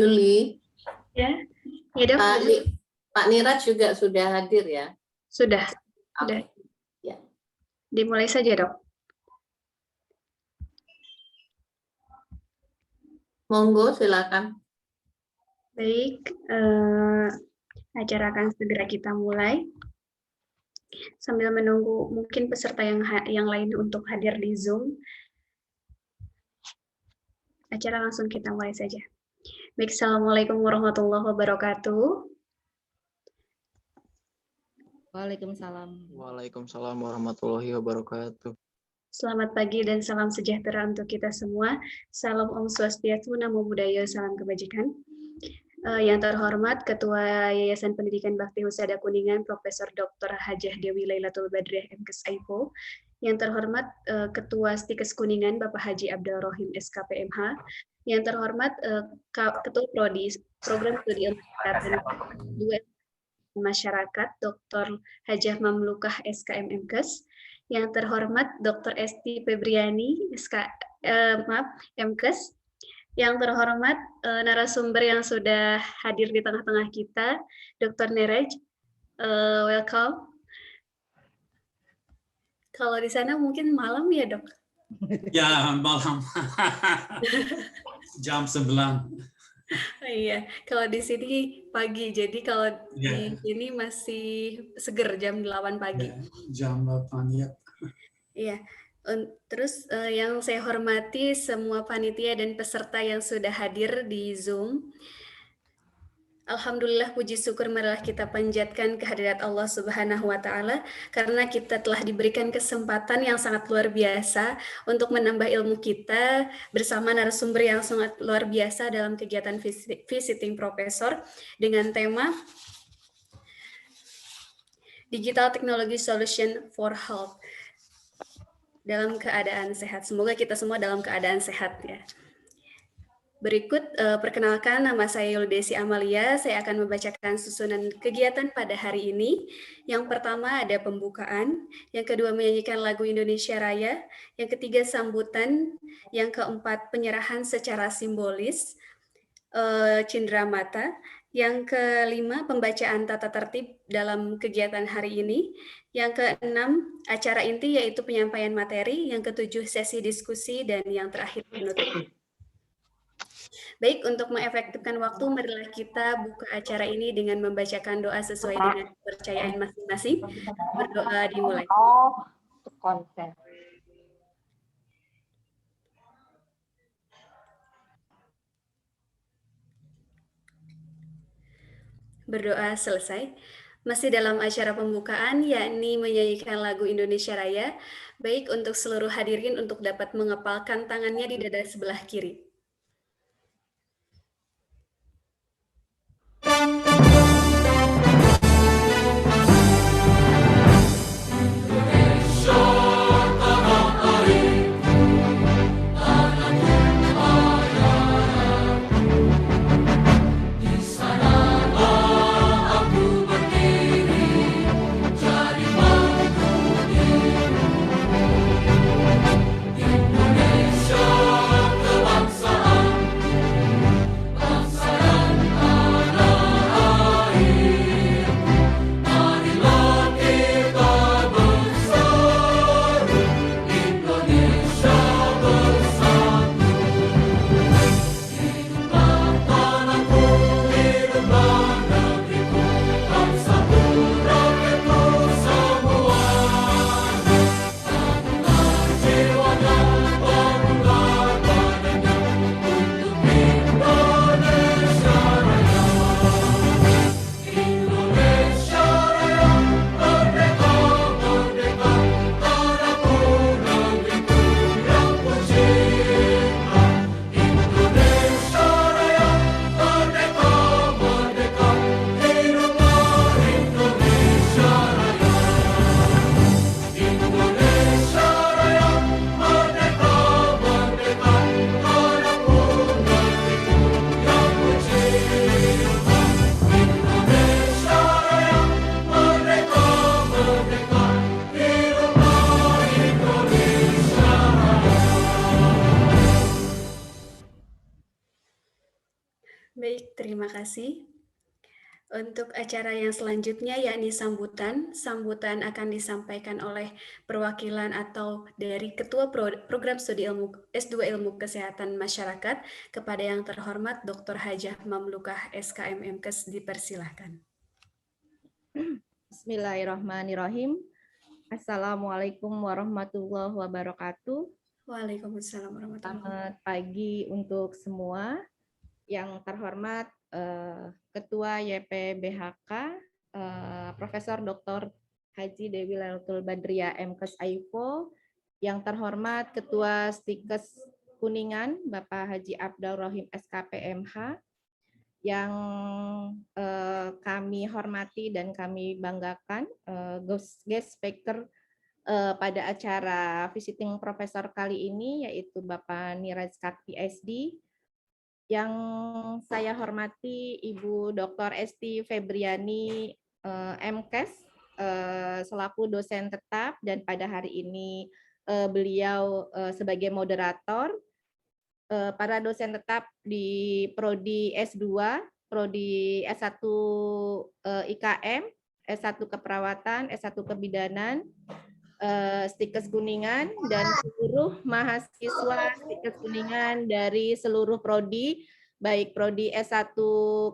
Yuli. Ya, ya dok. Pak Niraj juga sudah hadir ya? Sudah. Sudah. Ya. Dimulai saja dok. Monggo, silakan. Baik, acara akan segera kita mulai. Sambil menunggu mungkin peserta yang lain untuk hadir di Zoom, acara langsung kita mulai saja. Baik, Assalamualaikum warahmatullahi wabarakatuh. Waalaikumsalam. Waalaikumsalam warahmatullahi wabarakatuh. Selamat pagi dan salam sejahtera untuk kita semua. Salam Om Swastiastu, Namo Buddhaya, salam kebajikan. Yang terhormat Ketua Yayasan Pendidikan Bakti Husada Kuningan, Profesor Dr. Hajah Dewi Lailatul Badriah MKes Aipo. Yang terhormat Ketua Stikes Kuningan, Bapak Haji Abdul Rohim SKPMH. Yang terhormat Ketua Prodi Program Studi Ilmu Kesehatan Masyarakat, Dr. Hajah Mamlukah SKM MKes. Yang terhormat Dr. Esti Febriani MKes. Yang terhormat narasumber yang sudah hadir di tengah-tengah kita, Dr. Niraj, welcome. Kalau di sana mungkin malam ya dok? Ya, malam. Jam 9. Iya, kalau di sini pagi, jadi kalau di sini masih seger jam 8 pagi. Ya, jam 8 ya. Iya. Terus yang saya hormati semua panitia dan peserta yang sudah hadir di Zoom. Alhamdulillah, puji syukur marilah kita panjatkan kehadirat Allah Subhanahu wa Ta'ala, karena kita telah diberikan kesempatan yang sangat luar biasa untuk menambah ilmu kita bersama narasumber yang sangat luar biasa dalam kegiatan Visiting Professor dengan tema Digital Technology Solution for Health. Dalam keadaan sehat. Semoga kita semua dalam keadaan sehat ya. Berikut perkenalkan, nama saya Yuldesi Amalia. Saya akan membacakan susunan kegiatan pada hari ini. Yang pertama ada pembukaan, yang kedua menyanyikan lagu Indonesia Raya, yang ketiga sambutan, yang keempat penyerahan secara simbolis cindramata, yang kelima pembacaan tata tertib dalam kegiatan hari ini, yang keenam acara inti yaitu penyampaian materi, yang ketujuh sesi diskusi, dan yang terakhir penutup. Baik, untuk mengefektifkan waktu, marilah kita buka acara ini dengan membacakan doa sesuai dengan kepercayaan masing-masing. Berdoa dimulai. Konsen. Berdoa selesai. Masih dalam acara pembukaan, yakni menyanyikan lagu Indonesia Raya. Baik, untuk seluruh hadirin untuk dapat mengepalkan tangannya di dada sebelah kiri. Indonesia, bangsa Baik, terima kasih. Untuk acara yang selanjutnya yakni sambutan. Sambutan akan disampaikan oleh perwakilan atau dari Ketua Program Studi S2 Ilmu Kesehatan Masyarakat kepada yang terhormat Dr. Hajah Mamlukah SKM MKes, dipersilahkan. Bismillahirrahmanirrahim. Assalamualaikum warahmatullahi wabarakatuh. Waalaikumsalam warahmatullahi wabarakatuh. Selamat pagi untuk semua. Yang terhormat Ketua YPBHK, Profesor Dr. Haji Dewi Lailatul Badriah MKes AIFO, yang terhormat Ketua Stikes Kuningan Bapak Haji Abdul Rohim SKPMH, yang kami hormati dan kami banggakan guest speaker pada acara visiting profesor kali ini yaitu Bapak Niraj Kak PhD, yang saya hormati Ibu Dr. Esti Febriani MKes selaku dosen tetap, dan pada hari ini beliau sebagai moderator. Para dosen tetap di Prodi S2, Prodi S1 IKM, S1 Keperawatan, S1 Kebidanan, Stikes Kuningan, dan seluruh mahasiswa Stikes Kuningan dari seluruh prodi, baik prodi S1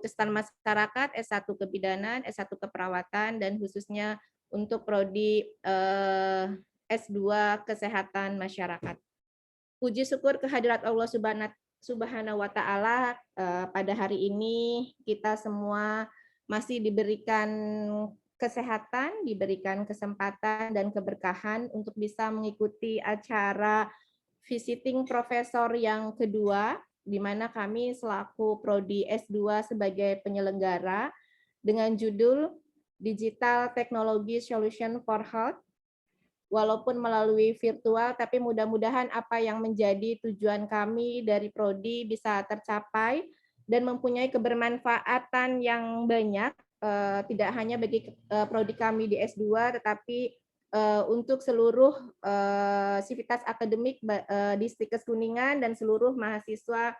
Kesehatan Masyarakat, S1 Kebidanan, S1 Keperawatan, dan khususnya untuk prodi S2 Kesehatan Masyarakat. Puji syukur kehadirat Allah Subhanahu wa Ta'ala, pada hari ini kita semua masih diberikan kesehatan, diberikan kesempatan dan keberkahan untuk bisa mengikuti acara visiting profesor yang kedua, di mana kami selaku Prodi S2 sebagai penyelenggara dengan judul Digital Technology Solution for Health. Walaupun melalui virtual, tapi mudah-mudahan apa yang menjadi tujuan kami dari Prodi bisa tercapai dan mempunyai kebermanfaatan yang banyak, tidak hanya bagi prodi kami di S2, tetapi untuk seluruh sivitas akademik di Stikes Kuningan dan seluruh mahasiswa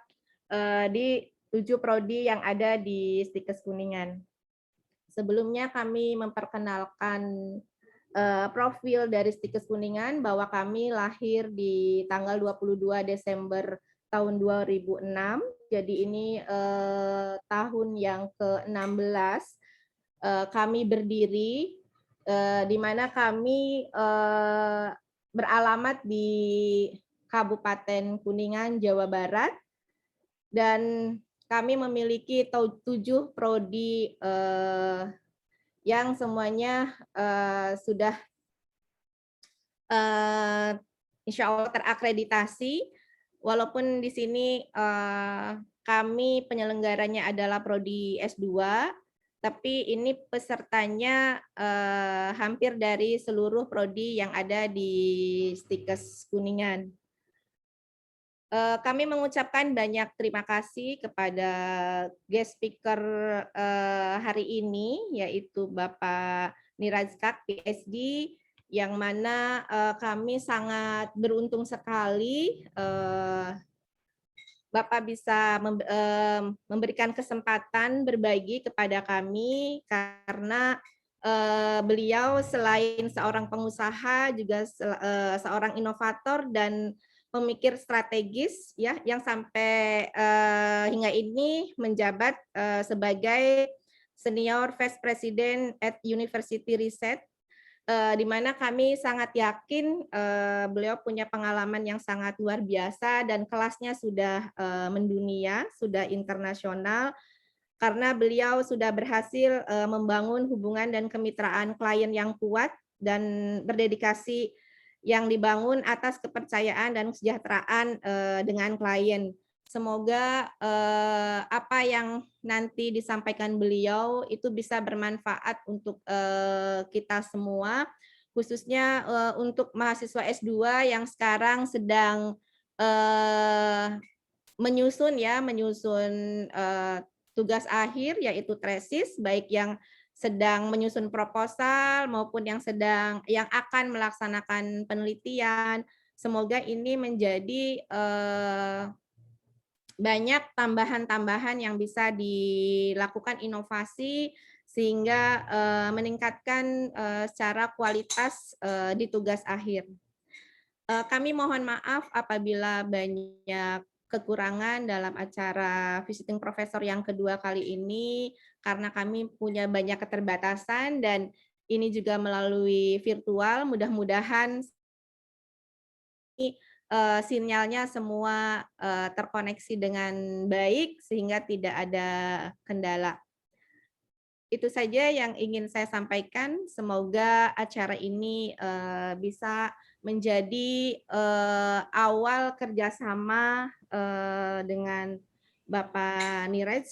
di 7 prodi yang ada di Stikes Kuningan. Sebelumnya kami memperkenalkan profil dari Stikes Kuningan, bahwa kami lahir di tanggal 22 Desember tahun 2006. Jadi ini tahun yang ke-16 kami berdiri, di mana kami beralamat di Kabupaten Kuningan, Jawa Barat, dan kami memiliki 7 prodi yang semuanya sudah insya Allah terakreditasi, walaupun di sini kami penyelenggaranya adalah prodi S2, tapi ini pesertanya hampir dari seluruh prodi yang ada di Stikes Kuningan. Kami mengucapkan banyak terima kasih kepada guest speaker hari ini, yaitu Bapak Niraj Kak PhD, yang mana kami sangat beruntung sekali Bapak bisa memberikan kesempatan berbagi kepada kami, karena beliau selain seorang pengusaha juga seorang inovator dan pemikir strategis, ya, yang sampai hingga ini menjabat sebagai Senior Vice President at University Research, di mana kami sangat yakin beliau punya pengalaman yang sangat luar biasa dan kelasnya sudah mendunia, sudah internasional, karena beliau sudah berhasil membangun hubungan dan kemitraan klien yang kuat dan berdedikasi, yang dibangun atas kepercayaan dan kesejahteraan dengan klien. Semoga apa yang nanti disampaikan beliau itu bisa bermanfaat untuk kita semua, khususnya untuk mahasiswa S2 yang sekarang sedang menyusun tugas akhir, yaitu tesis, baik yang sedang menyusun proposal maupun yang akan melaksanakan penelitian. Semoga ini menjadi banyak tambahan-tambahan yang bisa dilakukan inovasi sehingga meningkatkan secara kualitas di tugas akhir. Kami mohon maaf apabila banyak kekurangan dalam acara visiting professor yang kedua kali ini karena kami punya banyak keterbatasan dan ini juga melalui virtual. Mudah-mudahan sinyalnya semua terkoneksi dengan baik sehingga tidak ada kendala. Itu saja yang ingin saya sampaikan. Semoga acara ini bisa menjadi awal kerjasama dengan Bapak Niraj,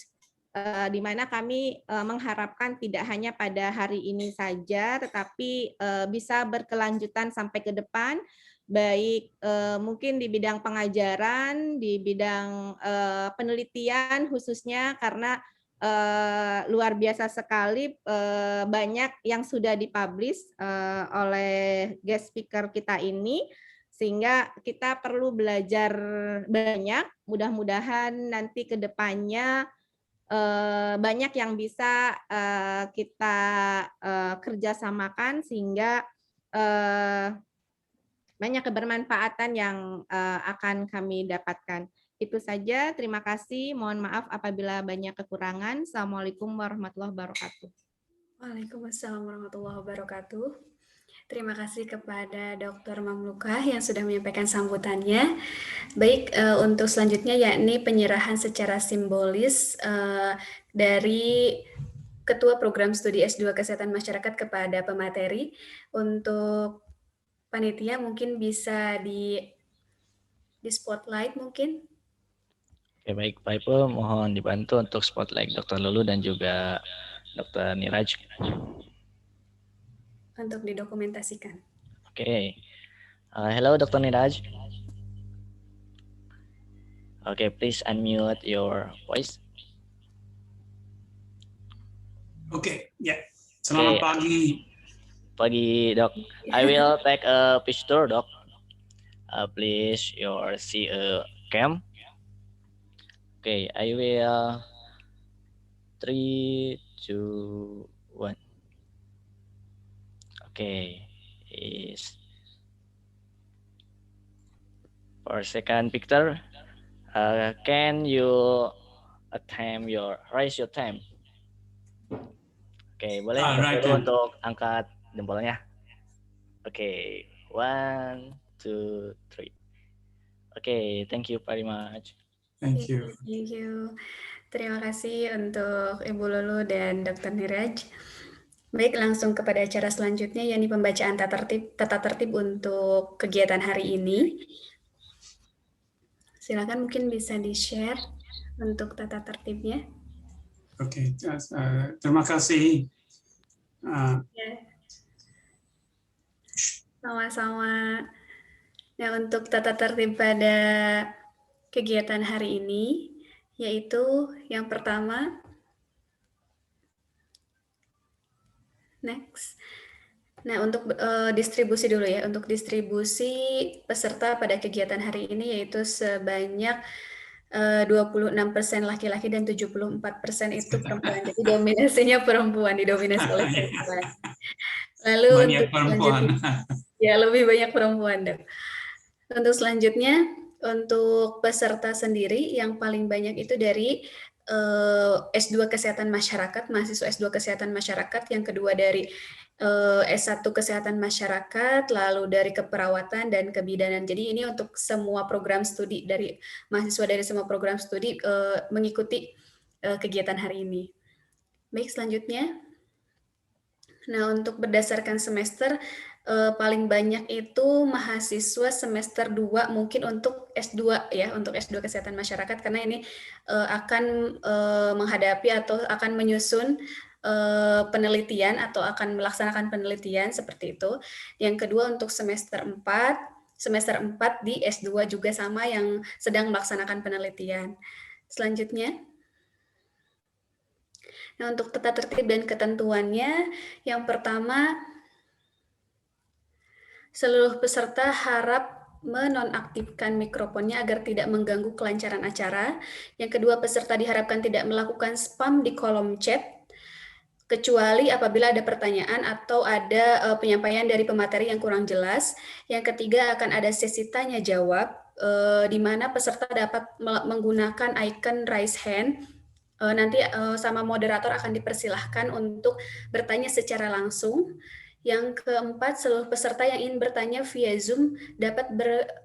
di mana kami mengharapkan tidak hanya pada hari ini saja, tetapi bisa berkelanjutan sampai ke depan, baik mungkin di bidang pengajaran, di bidang penelitian khususnya, karena luar biasa sekali banyak yang sudah dipublish oleh guest speaker kita ini, sehingga kita perlu belajar banyak. Mudah-mudahan nanti ke depannya banyak yang bisa kita kerjasamakan sehingga banyak kebermanfaatan yang akan kami dapatkan. Itu saja, terima kasih. Mohon maaf apabila banyak kekurangan. Assalamualaikum warahmatullahi wabarakatuh. Waalaikumsalam warahmatullahi wabarakatuh. Terima kasih kepada Dr. Mamlukah yang sudah menyampaikan sambutannya. Baik, untuk selanjutnya yakni penyerahan secara simbolis dari Ketua Program Studi S2 Kesehatan Masyarakat kepada pemateri. Untuk panitia mungkin bisa di spotlight mungkin. Oke, baik Pak Ibu, mohon dibantu untuk spotlight Dr. Lulu dan juga Dr. Niraj. Untuk didokumentasikan. Oke. Hello Dr. Niraj. Okay, please unmute your voice. Oke, ya. Selamat pagi. Pagi, Dok. I will take a picture, Dok. Please see a cam. Okay, I will 3, 2, 1. Okay, is for second picture. Can you raise your time? Oke, boleh Right, untuk angkat jempolnya. Oke, 1, 2, 3. Oke, thank you very much. Thank you. Thank you. Terima kasih untuk Ibu Lulu dan Dr. Niraj. Baik, langsung kepada acara selanjutnya, yakni pembacaan tata tertib untuk kegiatan hari ini. Silakan mungkin bisa di-share untuk tata tertibnya. Oke, terima kasih. Sama-sama. Nah, untuk tata tertib pada kegiatan hari ini, yaitu yang pertama, next. Nah, untuk distribusi dulu ya, untuk distribusi peserta pada kegiatan hari ini yaitu sebanyak 26% laki-laki dan 74% itu perempuan. Jadi dominasinya perempuan, didominasi oleh perempuan. Lalu banyak perempuan. Ya, lebih banyak perempuan, Dok. Untuk selanjutnya, untuk peserta sendiri yang paling banyak itu dari S2 Kesehatan Masyarakat, mahasiswa S2 Kesehatan Masyarakat, yang kedua dari S1 Kesehatan Masyarakat, lalu dari Keperawatan dan Kebidanan. Jadi ini untuk semua program studi dari mahasiswa dari semua program studi mengikuti kegiatan hari ini. Baik, selanjutnya. Nah, untuk berdasarkan semester, paling banyak itu mahasiswa semester 2 mungkin untuk S2 ya, untuk S2 Kesehatan Masyarakat, karena ini akan menghadapi atau akan menyusun penelitian atau akan melaksanakan penelitian seperti itu. Yang kedua untuk semester 4 di S2 juga sama yang sedang melaksanakan penelitian. Selanjutnya. Nah, untuk tata tertib dan ketentuannya, yang pertama, seluruh peserta harap menonaktifkan mikrofonnya agar tidak mengganggu kelancaran acara. Yang kedua, peserta diharapkan tidak melakukan spam di kolom chat, kecuali apabila ada pertanyaan atau ada penyampaian dari pemateri yang kurang jelas. Yang ketiga, akan ada sesi tanya jawab, di mana peserta dapat menggunakan icon raise hand. Nanti sama moderator akan dipersilahkan untuk bertanya secara langsung. Yang keempat, seluruh peserta yang ingin bertanya via Zoom dapat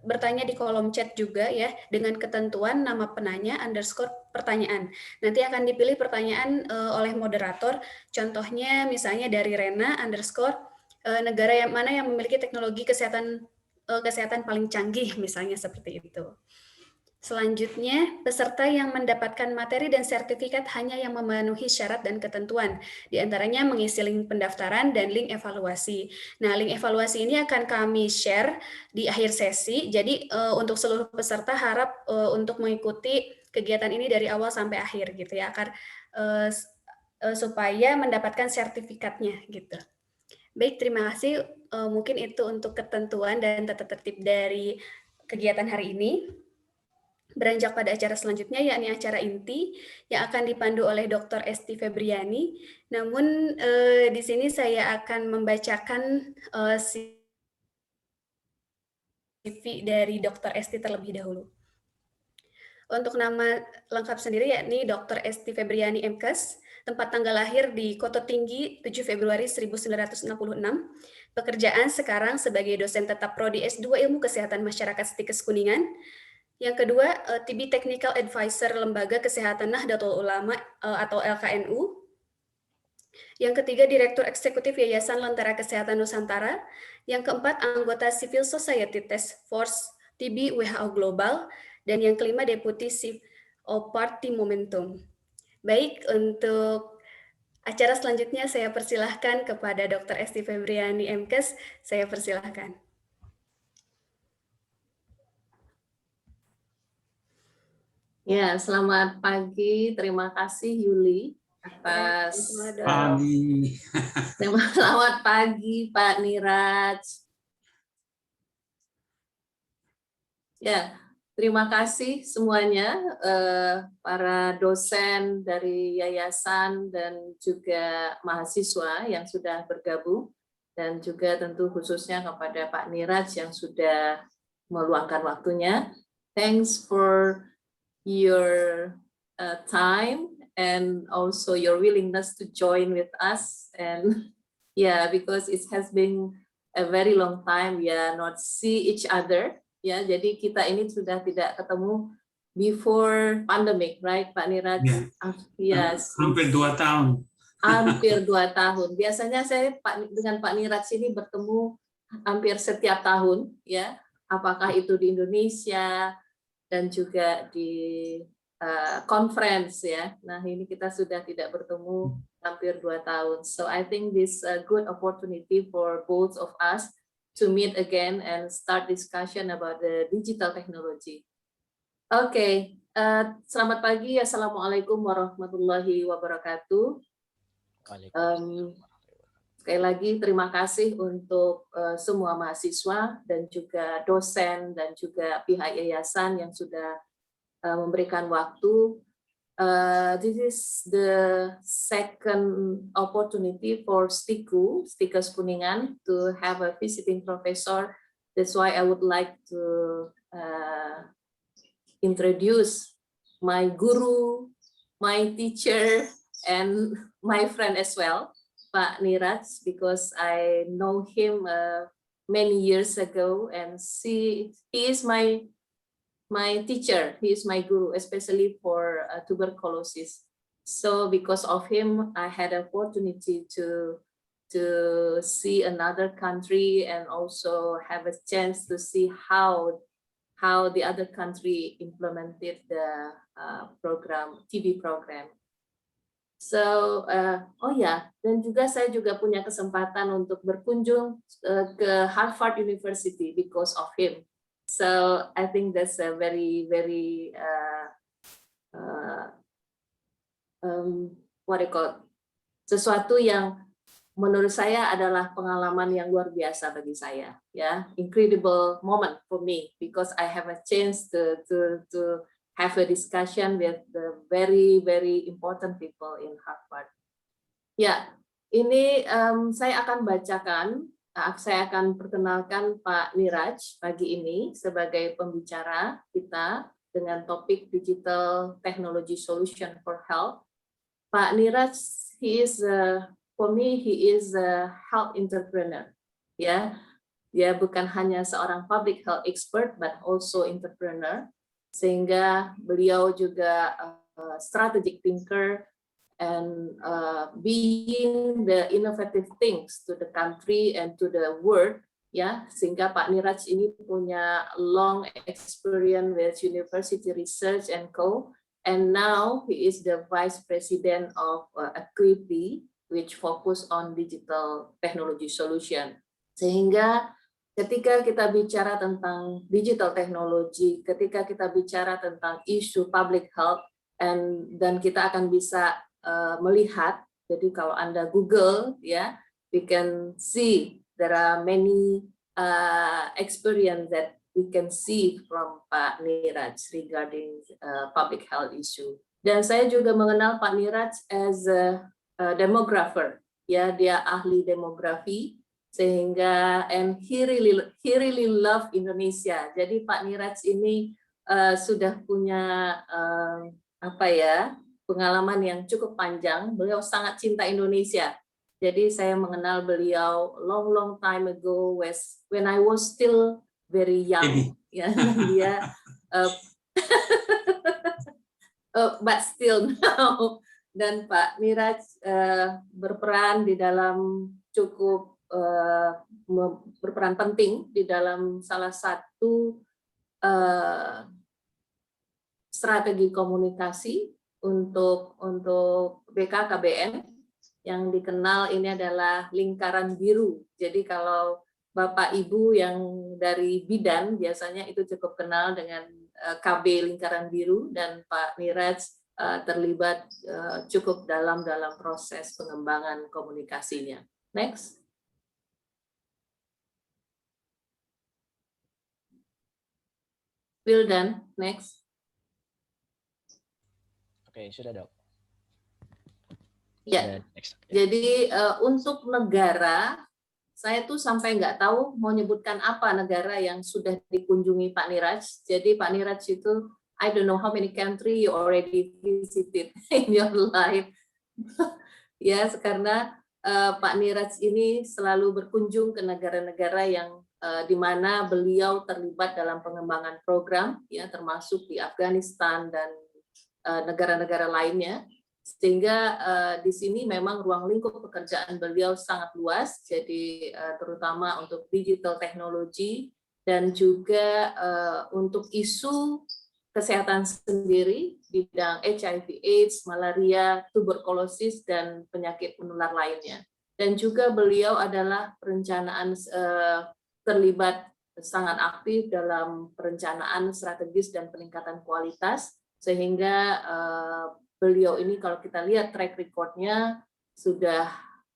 bertanya di kolom chat juga ya, dengan ketentuan nama penanya underscore pertanyaan. Nanti akan dipilih pertanyaan oleh moderator, contohnya misalnya dari Rena underscore negara yang mana yang memiliki teknologi kesehatan paling canggih, misalnya seperti itu. Selanjutnya, peserta yang mendapatkan materi dan sertifikat hanya yang memenuhi syarat dan ketentuan, di antaranya mengisi link pendaftaran dan link evaluasi. Nah, link evaluasi ini akan kami share di akhir sesi, jadi untuk seluruh peserta harap untuk mengikuti kegiatan ini dari awal sampai akhir gitu ya, agar supaya mendapatkan sertifikatnya gitu. Baik, terima kasih. Mungkin itu untuk ketentuan dan tata tertib dari kegiatan hari ini. Beranjak pada acara selanjutnya, yakni acara inti yang akan dipandu oleh Dr. Esti Febriani. Namun di sini saya akan membacakan CV dari Dr. Esti terlebih dahulu. Untuk nama lengkap sendiri yakni Dr. Esti Febriani MKes, tempat tanggal lahir di Koto Tinggi 7 Februari 1966. Pekerjaan sekarang sebagai dosen tetap Prodi S2 Ilmu Kesehatan Masyarakat Stikes Kuningan. Yang kedua, TB Technical Advisor Lembaga Kesehatan Nahdlatul Ulama atau LKNU. Yang ketiga, Direktur Eksekutif Yayasan Lentera Kesehatan Nusantara. Yang keempat, anggota Civil Society Task Force TB WHO Global. Dan yang kelima, Deputi CEO Party Momentum. Baik, untuk acara selanjutnya saya persilahkan kepada Dr. Esti Febriani MKes. Saya persilahkan. Ya, selamat pagi. Terima kasih Yuli atas Pagi. selamat pagi Pak Niraj. Ya, terima kasih semuanya para dosen dari yayasan dan juga mahasiswa yang sudah bergabung, dan juga tentu khususnya kepada Pak Niraj yang sudah meluangkan waktunya. Thanks for your time and also your willingness to join with us. And yeah, because it has been a very long time we are not see each other. Ya, jadi kita ini sudah tidak ketemu before pandemic, right, Pak Niraj? Yeah. Yes. Hampir 2 tahun. Hampir 2 tahun. Biasanya saya dengan Pak Niraj ini bertemu hampir setiap tahun, ya. Apakah itu di Indonesia dan juga di conference, ya. Nah, ini kita sudah tidak bertemu hampir 2 tahun. So I think this a good opportunity for both of us to meet again and start discussion about the digital technology. Oke, selamat pagi. Assalamualaikum warahmatullahi wabarakatuh. Sekali lagi terima kasih untuk semua mahasiswa dan juga dosen dan juga pihak yayasan yang sudah memberikan waktu. This is the second opportunity for Stikes Kuningan to have a visiting professor. That's why I would like to introduce my guru, my teacher, and my friend as well, Pak Niraj, because I know him many years ago, and he is my teacher, he is my guru, especially for tuberculosis. So because of him, I had an opportunity to see another country and also have a chance to see how the other country implemented the TB program. So, oh ya, dan juga saya juga punya kesempatan untuk berkunjung ke Harvard University because of him. So I think that's a very what I call sesuatu yang menurut saya adalah pengalaman yang luar biasa bagi saya, ya, incredible moment for me because I have a chance to have a discussion with the very important people in Harvard. Ya, ini saya akan bacakan, saya akan perkenalkan Pak Niraj pagi ini sebagai pembicara kita dengan topik Digital Technology Solution for Health. Pak Niraj, for me, he is a health entrepreneur. Ya, dia bukan hanya seorang public health expert, but also entrepreneur. Sehingga beliau juga strategic thinker and being the innovative things to the country and to the world. Ya, sehingga Pak Niraj ini punya long experience with university research and co. And now he is the vice president of Equity, which focus on digital technology solution. Sehingga ketika kita bicara tentang digital technology, ketika kita bicara tentang isu public health, dan kita akan bisa melihat, jadi kalau Anda Google, ya, we can see there are many experience that we can see from Pak Niraj regarding public health issue. Dan saya juga mengenal Pak Niraj as a demographer, ya, dia ahli demografi, sehingga and he really love Indonesia. Jadi Pak Niraj ini sudah punya pengalaman yang cukup panjang. Beliau sangat cinta Indonesia. Jadi saya mengenal beliau long time ago when I was still very young. Ya, dia but still now. Dan Pak Niraj berperan di dalam berperan penting di dalam salah satu strategi komunikasi untuk BKKBN yang dikenal ini adalah lingkaran biru. Jadi kalau Bapak Ibu yang dari bidan biasanya itu cukup kenal dengan KB lingkaran biru, dan Pak Niraj terlibat cukup dalam proses pengembangan komunikasinya. Next. Wildan, next. Oke, sudah Dok. Ya, Next. jadi untuk negara, saya tuh sampai nggak tahu mau nyebutkan apa negara yang sudah dikunjungi Pak Niraj. Jadi Pak Niraj itu, I don't know how many country you already visited in your life. Ya, karena Pak Niraj ini selalu berkunjung ke negara-negara yang di mana beliau terlibat dalam pengembangan program, ya, termasuk di Afghanistan dan negara-negara lainnya. Sehingga di sini memang ruang lingkup pekerjaan beliau sangat luas, jadi terutama untuk digital teknologi dan juga untuk isu kesehatan sendiri, bidang HIV/AIDS, malaria, tuberkulosis, dan penyakit menular lainnya. Dan juga beliau adalah terlibat sangat aktif dalam perencanaan strategis dan peningkatan kualitas, sehingga beliau ini kalau kita lihat track record-nya sudah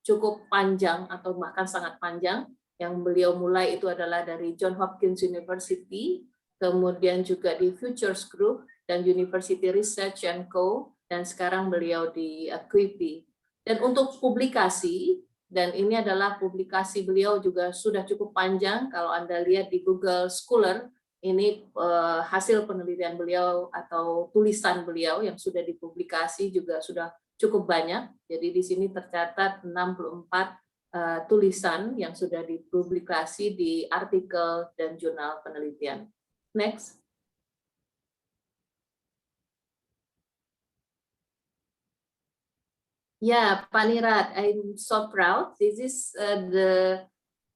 cukup panjang atau bahkan sangat panjang. Yang beliau mulai itu adalah dari Johns Hopkins University, kemudian juga di Futures Group dan University Research and Co, dan sekarang beliau di Equity. Dan untuk publikasi, dan ini adalah publikasi beliau juga sudah cukup panjang. Kalau Anda lihat di Google Scholar, ini hasil penelitian beliau atau tulisan beliau yang sudah dipublikasi juga sudah cukup banyak. Jadi di sini tercatat 64 tulisan yang sudah dipublikasi di artikel dan jurnal penelitian. Next. Ya, Pak Niraj, I'm so proud. This is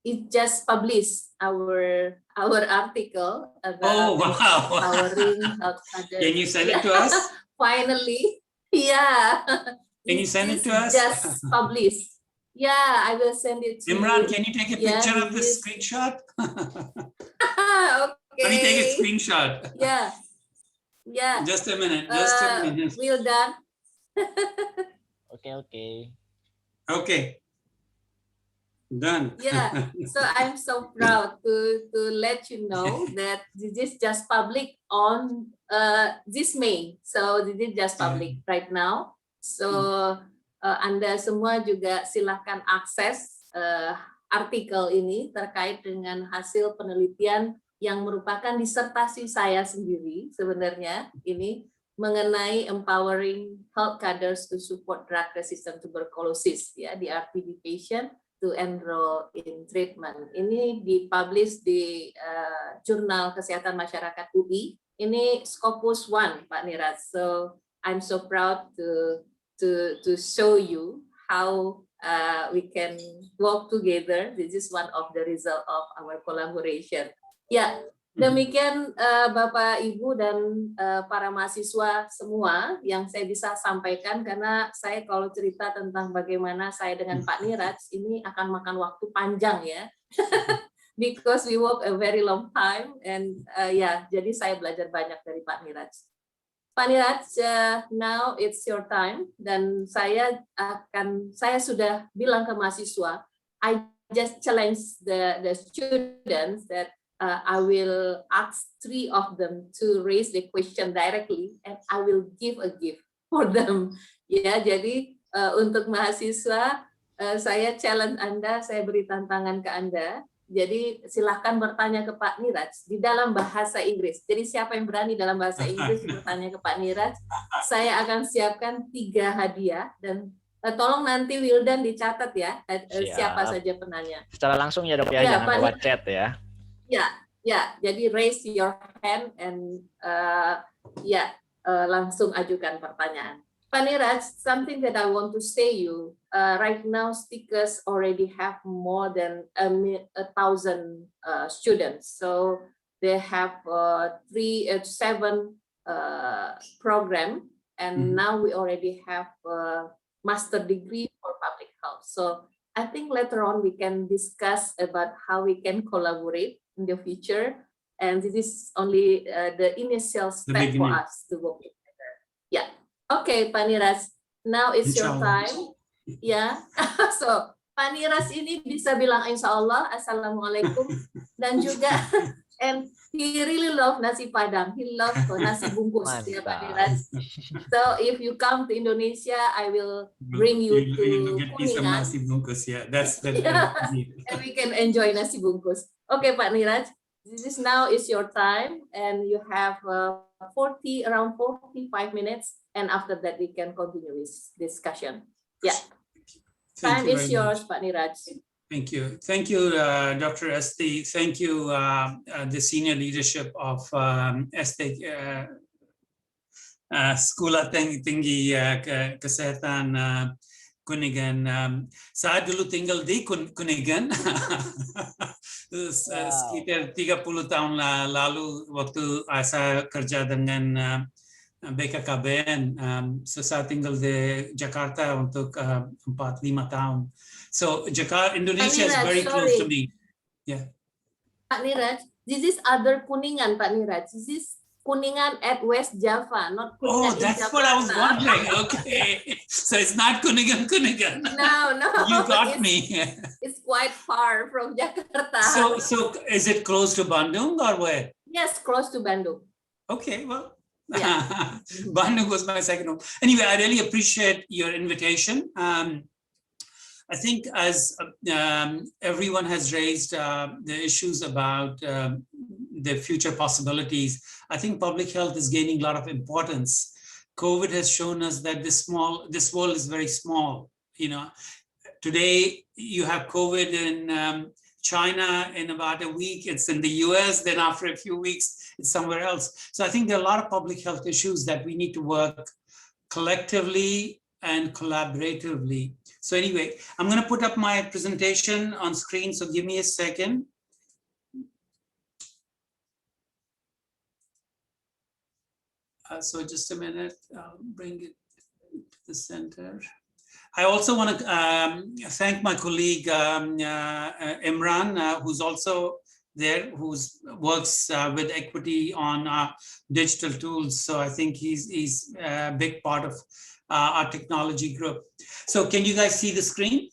it just published our article about empowering health others. Can you send it to us? Finally, yeah. Can you send it to us? Just published. Yeah, I will send it to Imran, you. can you take a picture of the screenshot? Okay. Can you take a screenshot? Yeah. Yeah. Just a minute. Just a minute. Well done. Oke. Okay. Done. Yeah, so I'm so proud to let you know that this is just public on this May. So this is just public right now. So Anda semua juga silahkan akses artikel ini terkait dengan hasil penelitian yang merupakan disertasi saya sendiri sebenarnya ini mengenai empowering health cadres to support drug resistant tuberculosis ya di RTD patient to enroll in treatment. Ini dipublish di Jurnal Kesehatan Masyarakat UI. Ini Scopus 1, Pak Niraj. So I'm so proud to show you how we can work together. This is one of the result of our collaboration. Ya, demikian Bapak, Ibu, dan para mahasiswa semua yang saya bisa sampaikan, karena saya kalau cerita tentang bagaimana saya dengan Pak Niraj, ini akan makan waktu panjang ya. Because we work a very long time, and jadi saya belajar banyak dari Pak Niraj. Pak Niraj, now it's your time, dan saya sudah bilang ke mahasiswa, I just challenge the students that I will ask 3 of them to raise the question directly, and I will give a gift for them. Ya, jadi untuk mahasiswa, saya challenge Anda, saya beri tantangan ke Anda. Jadi silahkan bertanya ke Pak Niraj di dalam bahasa Inggris. Jadi siapa yang berani dalam bahasa Inggris bertanya ke Pak Niraj, saya akan siapkan 3 hadiah, dan tolong nanti Wildan dicatat ya siapa saja penanya. Secara langsung ya Dok ya, jangan lewat chat ya. Ya, jadi raise your hand and langsung ajukan pertanyaan. Pak Niraj, something that I want to say you, right now stickers already have more than 1,000 students. So they have 7 program, and now we already have a master degree for public health. So I think later on we can discuss about how we can collaborate in the future, and this is only the initial step for us to work together. Yeah, okay, Pak Niraj, now it's your time. Ya, so Pak Niraj ini bisa bilang insya Allah, assalamualaikum, dan juga and he really love nasi Padang, he love nasi bungkus ya Pak Niraj. So if you come to Indonesia, I will bring you to Kuningan. Nasi bungkus, yeah, that's the and we can enjoy nasi bungkus. Okay, Pak Niraj, this now is your time, and you have around 45 minutes, and after that we can continue this discussion. Yeah, time is yours, Pak Niraj. Thank you. Thank you, Dr. Esti. Thank you, the senior leadership of Esti Sekolah Tinggi Kesehatan Kuningan. Saya dulu tinggal di Kuningan sekitar 30 tahun lalu waktu saya kerja dengan BKKBN. Saya tinggal di Jakarta untuk 4-5 tahun. So Jakarta, Indonesia is very close to me. Yeah. Pak Niraj, this is other Kuningan, Pak Niraj. This is Kuningan at West Java, not Kuningan in that's Jakarta. what I was wondering. Okay, so it's not Kuningan. No, You got me. It's quite far from Jakarta. So is it close to Bandung or where? Yes, close to Bandung. Okay, well, Yeah. Bandung was my second home. Anyway, I really appreciate your invitation. I think as everyone has raised the issues about the future possibilities, I think public health is gaining a lot of importance. COVID has shown us that this world is very small. You know, today you have COVID in China, in about a week it's in the US, then after a few weeks it's somewhere else. So I think there are a lot of public health issues that we need to work collectively and collaboratively. So anyway, I'm going to put up my presentation on screen, so give me a second. So just a minute, I'll bring it to the center. I also want to thank my colleague Imran, who's also there, who works with Equity on digital tools. So I think he's a big part of our technology group. So can you guys see the screen?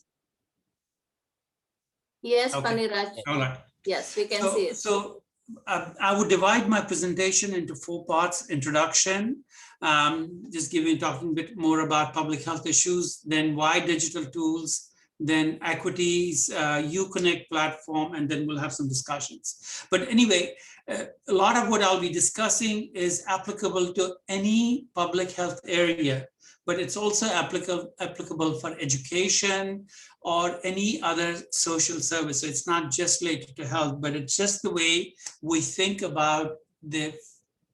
Yes, Okay. Paniraj. All right. Yes, we can see it. I would divide my presentation into 4 parts: introduction, just talking a bit more about public health issues, then why digital tools, then equities, Uconnect platform, and then we'll have some discussions. But anyway, a lot of what I'll be discussing is applicable to any public health area, but it's also applicable for education or any other social service. So it's not just related to health, but it's just the way we think about the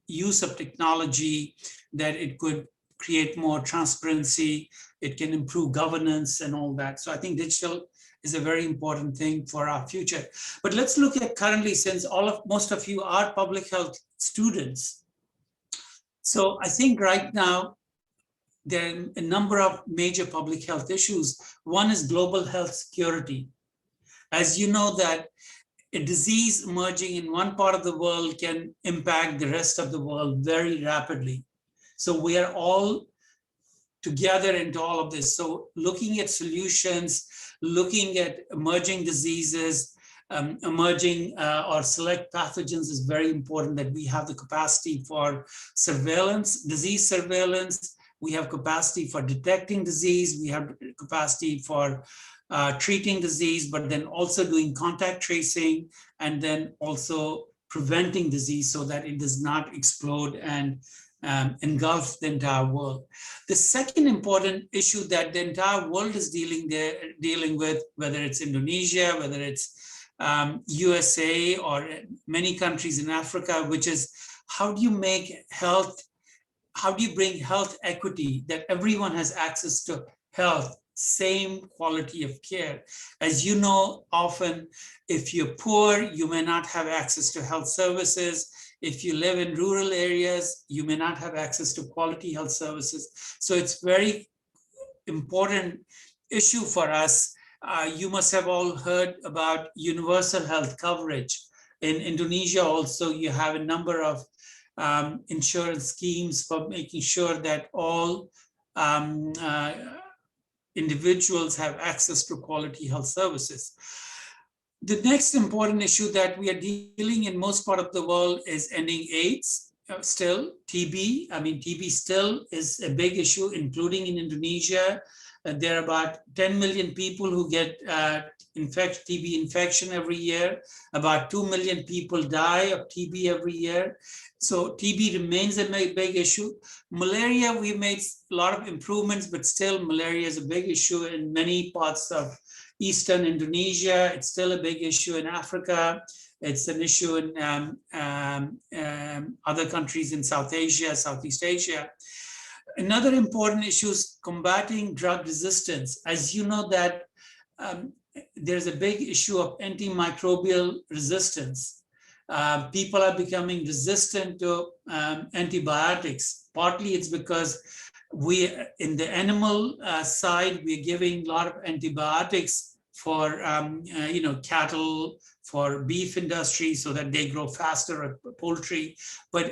use of technology, that it could create more transparency, it can improve governance and all that. So I think digital is a very important thing for our future. But let's look at currently, since most of you are public health students. So I think right now, there are a number of major public health issues. One is global health security. As you know, that a disease emerging in one part of the world can impact the rest of the world very rapidly. So we are all together into all of this. So looking at solutions, looking at emerging diseases, emerging or select pathogens is very important, that we have the capacity for surveillance, disease surveillance. We have capacity for detecting disease. We have capacity for treating disease, but then also doing contact tracing, and then also preventing disease so that it does not explode and engulf the entire world. The second important issue that the entire world is dealing with, whether it's Indonesia, whether it's USA or many countries in Africa, which is how do you make health, how do you bring health equity, that everyone has access to health, same quality of care. As you know, often if you're poor, you may not have access to health services. If you live in rural areas, you may not have access to quality health services. So it's very important issue for us. You must have all heard about universal health coverage. In Indonesia also, you have a number of insurance schemes for making sure that all individuals have access to quality health services. The next important issue that we are dealing in most part of the world is ending AIDS, still TB. I mean, TB still is a big issue, including in Indonesia. There are about 10 million people who get TB infection every year. About 2 million people die of TB every year. So TB remains a big issue. Malaria, we made a lot of improvements, but still malaria is a big issue in many parts of Eastern Indonesia. It's still a big issue in Africa. It's an issue in other countries in South Asia, Southeast Asia. Another important issue is combating drug resistance. As you know that there's a big issue of antimicrobial resistance. People are becoming resistant to antibiotics. Partly it's because we, in the animal side, we're giving a lot of antibiotics for cattle, for beef industry, so that they grow faster, or poultry. But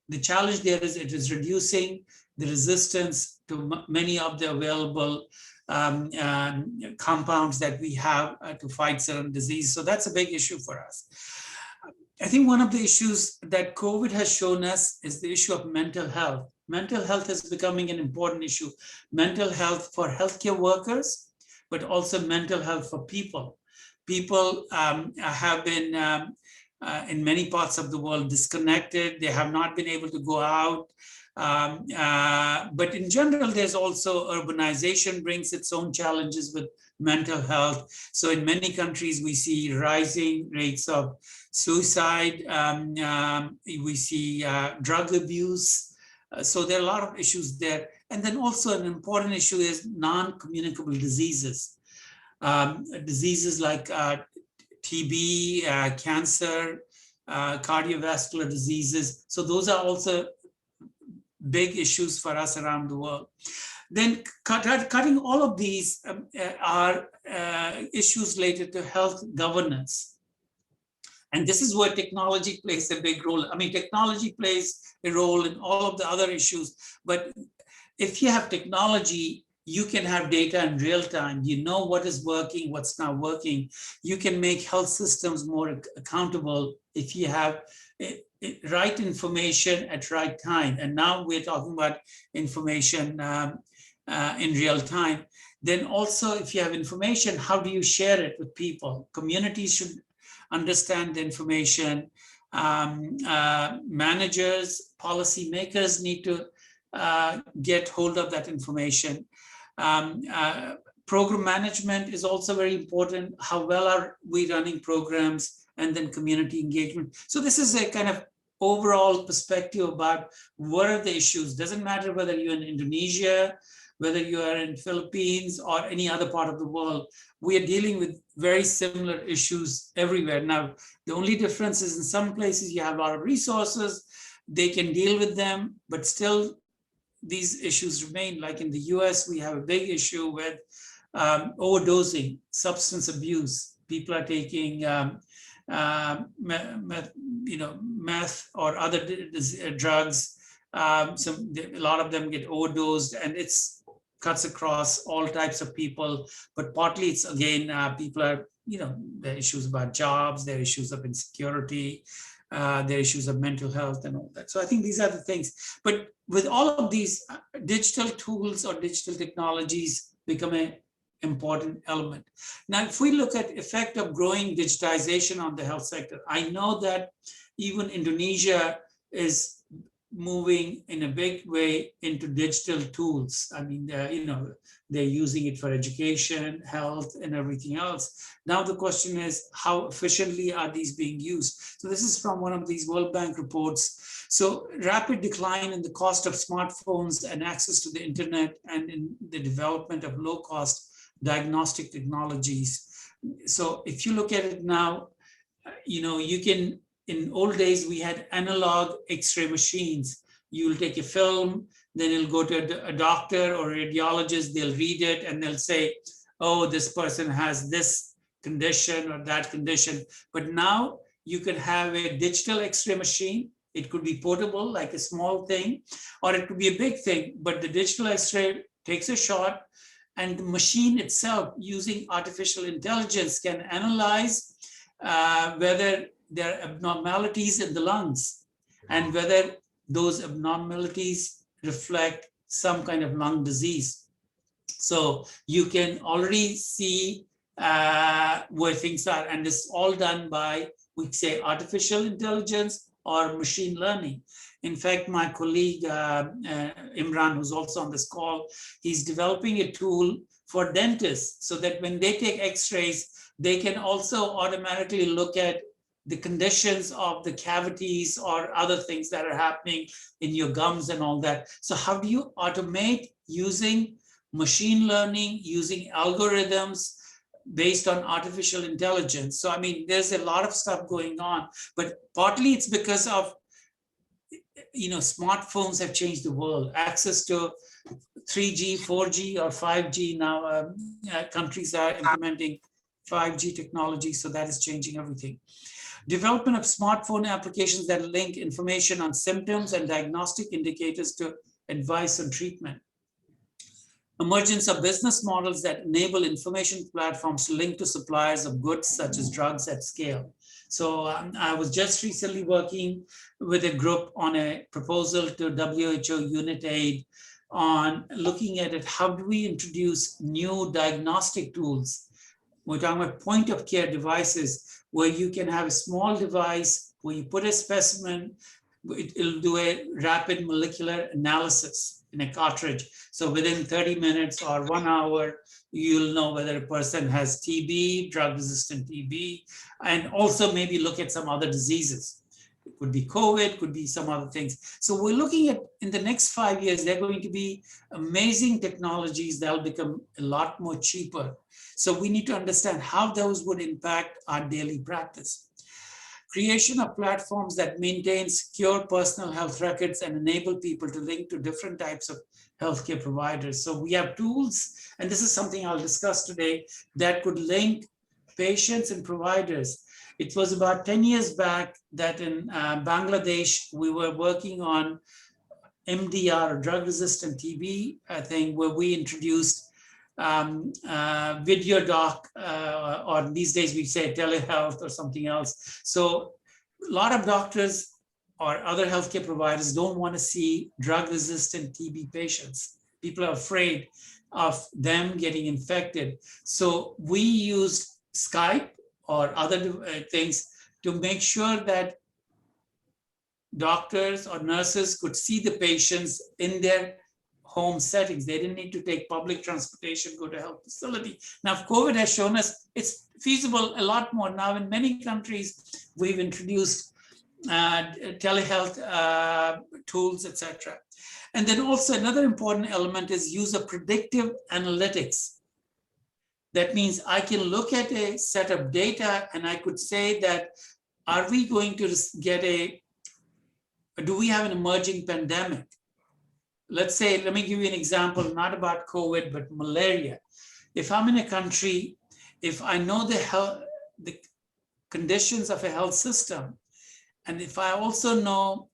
the challenge there is it is reducing the resistance to many of the available compounds that we have to fight certain disease. So that's a big issue for us. I think one of the issues that COVID has shown us is the issue of mental health. Mental health is becoming an important issue. Mental health for healthcare workers, but also mental health for people. People have been, in many parts of the world, disconnected. They have not been able to go out. But in general, there's also urbanization brings its own challenges with mental health. So in many countries, we see rising rates of suicide. We see drug abuse. So there are a lot of issues there. And then also an important issue is non-communicable diseases. Diseases like TB, cancer, cardiovascular diseases. So those are also big issues for us around the world. Then cutting all of these are issues related to health governance. And this is where technology plays a big role. I mean, technology plays a role in all of the other issues, but if you have technology, you can have data in real time. You know what is working, what's not working. You can make health systems more accountable if you have right information at right time. And now we're talking about information in real time. Then also, if you have information, how do you share it with people? Communities should understand the information. Managers, policymakers need to get hold of that information. Program management is also very important. How well are we running programs? And then community engagement. So this is a kind of overall perspective about what are the issues. Doesn't matter whether you're in Indonesia, whether you are in Philippines or any other part of the world, we are dealing with very similar issues everywhere. Now, the only difference is in some places you have a lot of resources, they can deal with them, but still these issues remain. Like in the US, we have a big issue with overdosing, substance abuse. People are taking meth or other drugs. A lot of them get overdosed, and it's cuts across all types of people. But partly it's again, people are, there are issues about jobs, there are issues of insecurity, there are issues of mental health and all that. So I think these are the things. But with all of these, digital tools or digital technologies become an important element. Now, if we look at effect of growing digitization on the health sector, I know that even Indonesia is moving in a big way into digital tools. I mean, they're using it for education, health, and everything else. Now the question is, how efficiently are these being used? So this is from one of these World Bank reports. So rapid decline in the cost of smartphones and access to the internet, and in the development of low-cost diagnostic technologies. So if you look at it now, you can, in old days, we had analog X-ray machines. You'll take a film, then you'll go to a doctor or a radiologist, they'll read it and they'll say, oh, this person has this condition or that condition. But now you can have a digital X-ray machine. It could be portable, like a small thing, or it could be a big thing, but the digital X-ray takes a shot, and the machine itself, using artificial intelligence, can analyze whether there are abnormalities in the lungs and whether those abnormalities reflect some kind of lung disease. So you can already see where things are, and it's all done by, we say, artificial intelligence or machine learning. In fact, my colleague Imran, who's also on this call, he's developing a tool for dentists so that when they take X-rays, they can also automatically look at the conditions of the cavities or other things that are happening in your gums and all that. So how do you automate using machine learning, using algorithms based on artificial intelligence? So, I mean, there's a lot of stuff going on, but partly it's because of, smartphones have changed the world. Access to 3G, 4G, or 5G now, countries are implementing 5G technology, so that is changing everything. Development of smartphone applications that link information on symptoms and diagnostic indicators to advice on treatment. Emergence of business models that enable information platforms to link to suppliers of goods such as drugs at scale. So I was just recently working with a group on a proposal to WHO UNITAID on looking at it. How do we introduce new diagnostic tools? We're talking about point of care devices where you can have a small device where you put a specimen, it'll do a rapid molecular analysis in a cartridge. So within 30 minutes or 1 hour, you'll know whether a person has TB, drug-resistant TB, and also maybe look at some other diseases. It could be COVID, could be some other things. So we're looking at, in the next 5 years, there are going to be amazing technologies that will become a lot more cheaper. So we need to understand how those would impact our daily practice. Creation of platforms that maintain secure personal health records and enable people to link to different types of healthcare providers. So we have tools, and this is something I'll discuss today, that could link patients and providers. It was about 10 years back that in Bangladesh, we were working on MDR, or drug-resistant TB, thing, where we introduced video doc, or these days we say telehealth or something else. So a lot of doctors or other healthcare providers don't want to see drug-resistant TB patients. People are afraid of them getting infected. So we used Skype or other things to make sure that doctors or nurses could see the patients in their home settings. They didn't need to take public transportation, go to a health facility. Now, if COVID has shown us it's feasible a lot more. Now, in many countries, we've introduced telehealth tools, etc. And then also another important element is use of predictive analytics. That means I can look at a set of data and I could say that, are we going to get do we have an emerging pandemic? Let's say, let me give you an example, not about COVID, but malaria. If I'm in a country, if I know the conditions of a health system, and if I also know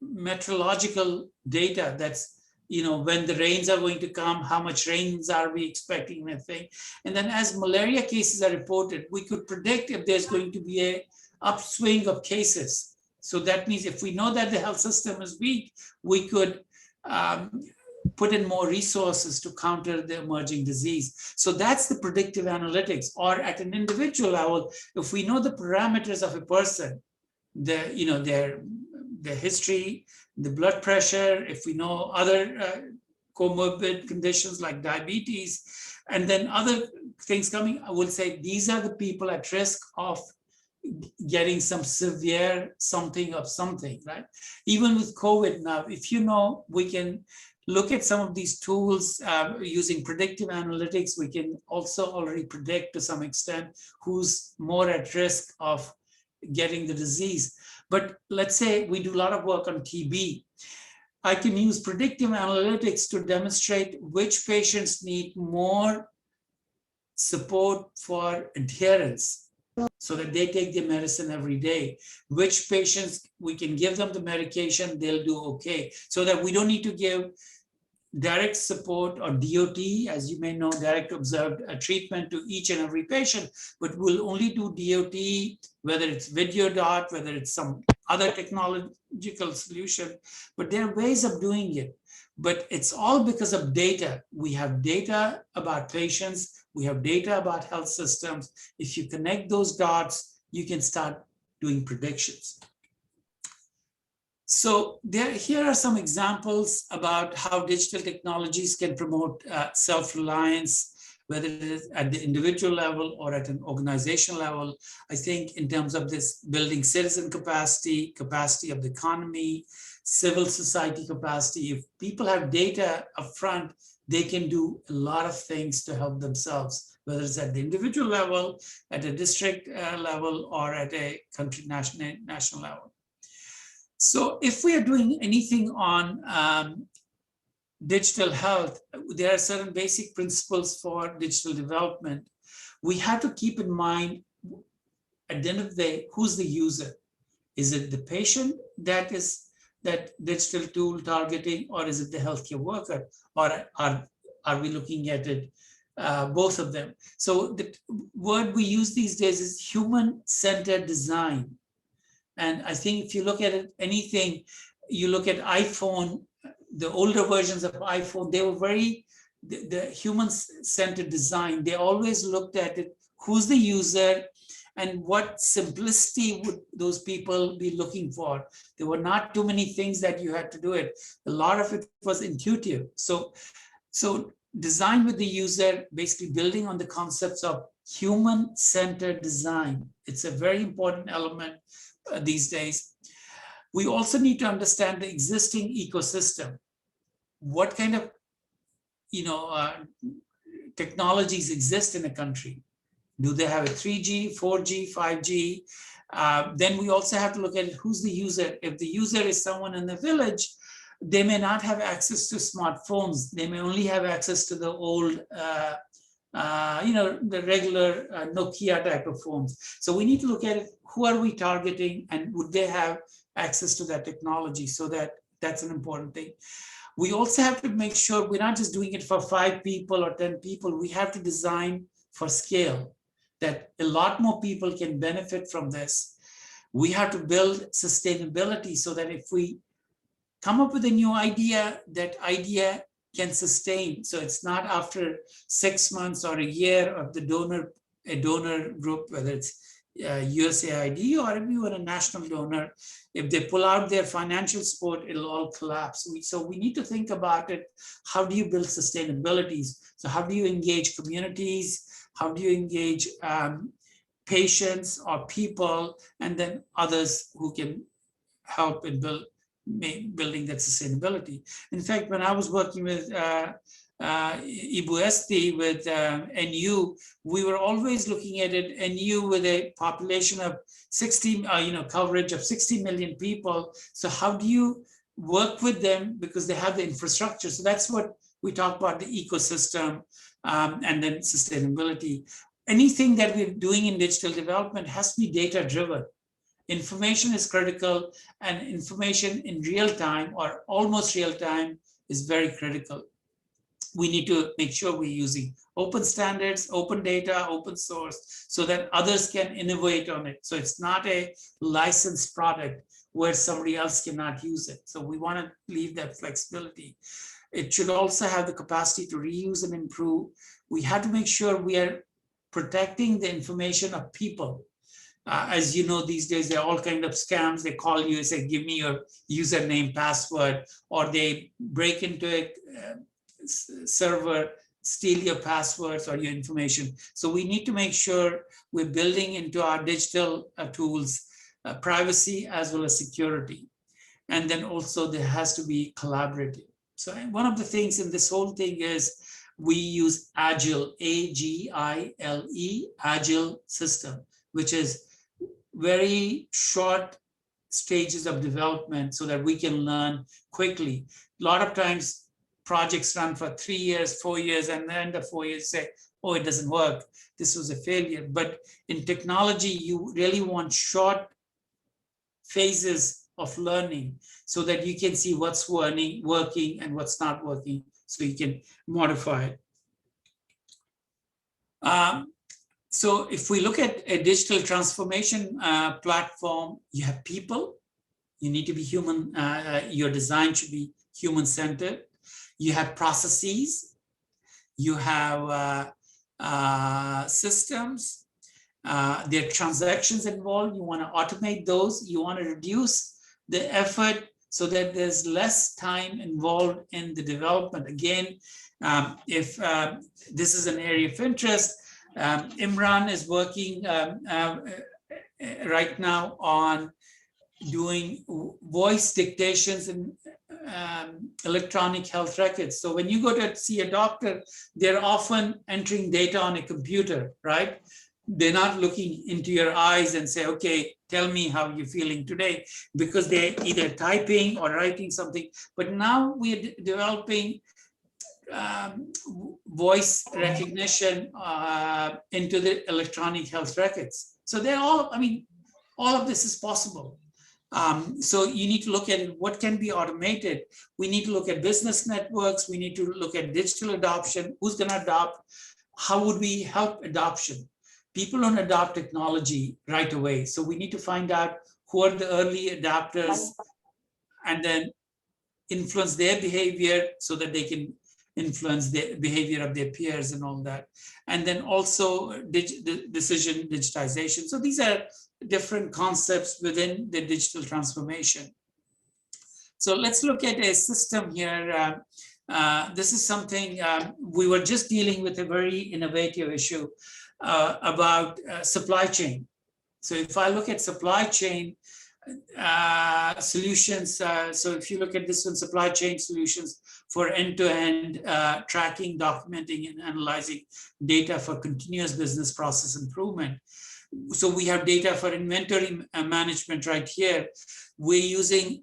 meteorological data, that's, when the rains are going to come, how much rains are we expecting, and thing. And then as malaria cases are reported, we could predict if there's going to be a upswing of cases. So that means if we know that the health system is weak, we could put in more resources to counter the emerging disease. So that's the predictive analytics. Or at an individual level, if we know the parameters of a person, their history, the blood pressure, if we know other comorbid conditions like diabetes, and then other things coming, I will say these are the people at risk of getting some severe something of something, right? Even with COVID now, if we can look at some of these tools using predictive analytics, we can also already predict to some extent who's more at risk of getting the disease. But let's say we do a lot of work on TB. I can use predictive analytics to demonstrate which patients need more support for adherence so that they take their medicine every day. Which patients we can give them the medication, they'll do okay. So that we don't need to give direct support or DOT, as you may know, direct observed treatment to each and every patient, but we'll only do DOT, whether it's video dot, whether it's some other technological solution, but there are ways of doing it. But it's all because of data. We have data about patients, we have data about health systems. If you connect those dots, you can start doing predictions. So here are some examples about how digital technologies can promote self-reliance, whether it is at the individual level or at an organizational level. I think in terms of this building citizen capacity, capacity of the economy, civil society capacity, if people have data upfront, they can do a lot of things to help themselves, whether it's at the individual level, at a district level, or at a country national level. So if we are doing anything on digital health, there are certain basic principles for digital development. We have to keep in mind, at the end of the day, who's the user? Is it the patient that is that digital tool targeting, or is it the healthcare worker? Or are we looking at it, both of them? So the word we use these days is human-centered design. And I think if you look at it, anything, you look at iPhone, the older versions of iPhone, they were very, the human-centered design. They always looked at it, who's the user, and what simplicity would those people be looking for. There were not too many things that you had to do it. A lot of it was intuitive. So design with the user, basically building on the concepts of human-centered design. It's a very important element these days. We also need to understand the existing ecosystem. What kind of technologies exist in a country? Do they have a 3G, 4G, 5G? Then we also have to look at who's the user. If the user is someone in the village, they may not have access to smartphones. They may only have access to the old, the regular Nokia type of phones. So we need to look at it, who are we targeting, and would they have access to that technology, so that That's an important thing. We also have to make sure we're not just doing it for 5 people or 10 people. We have to design for scale, that a lot more people can benefit from this. We have to build sustainability so that if we come up with a new idea, that idea can sustain. So it's not after 6 months or a year of the a donor group, whether it's USAID or even a national donor, if they pull out their financial support, it'll all collapse. So we need to think about it. How do you build sustainabilities? So how do you engage communities? How do you engage patients or people, and then others who can help in building that sustainability? In fact, when I was working with Ibu Esti with NU, we were always looking at it, NU with a population of 60, coverage of 60 million people. So how do you work with them, because they have the infrastructure? So that's what we talk about, the ecosystem, and then sustainability. Anything that we're doing in digital development has to be data driven. Information is critical, and information in real time or almost real time is very critical. We need to make sure we're using open standards, open data, open source, so that others can innovate on it. So it's not a licensed product where somebody else cannot use it. So we want to leave that flexibility. It should also have the capacity to reuse and improve. We have to make sure we are protecting the information of people. As you know, these days, there are all kinds of scams. They call you and say, give me your username, password, or they break into a server, steal your passwords or your information. So we need to make sure we're building into our digital tools privacy as well as security. And then also there has to be collaborative. So one of the things in this whole thing is we use Agile, A-G-I-L-E, Agile system, which is very short stages of development so that we can learn quickly. A lot of times projects run for 3 years, 4 years, and then the 4 years say, oh, it doesn't work. This was a failure. But in technology, you really want short phases of learning so that you can see what's working and what's not working, so you can modify it. So if we look at a digital transformation platform, you have people, you need to be human, your design should be human-centered. You have processes, you have systems, there are transactions involved, you want to automate those, you want to reduce the effort so that there's less time involved in the development. Again, if this is an area of interest, Imran is working right now on doing voice dictations in electronic health records. So when you go to see a doctor, they're often entering data on a computer, right? They're not looking into your eyes and say, okay, tell me how you're feeling today, because they're either typing or writing something. But now we're developing voice recognition into the electronic health records. So they're all, I mean, all of this is possible. So you need to look at it, what can be automated. We need to look at business networks. We need to look at digital adoption. Who's going to adopt? How would we help adoption? People don't adopt technology right away. So we need to find out who are the early adopters and then influence their behavior so that they can influence the behavior of their peers and all that. And then also decision digitization. So these are different concepts within the digital transformation. So let's look at a system here. This is something we were just dealing with, a very innovative issue about supply chain. So if I look at supply chain solutions, so if you look at this one, supply chain solutions for end-to-end tracking, documenting, and analyzing data for continuous business process improvement. So we have data for inventory management right here. We're using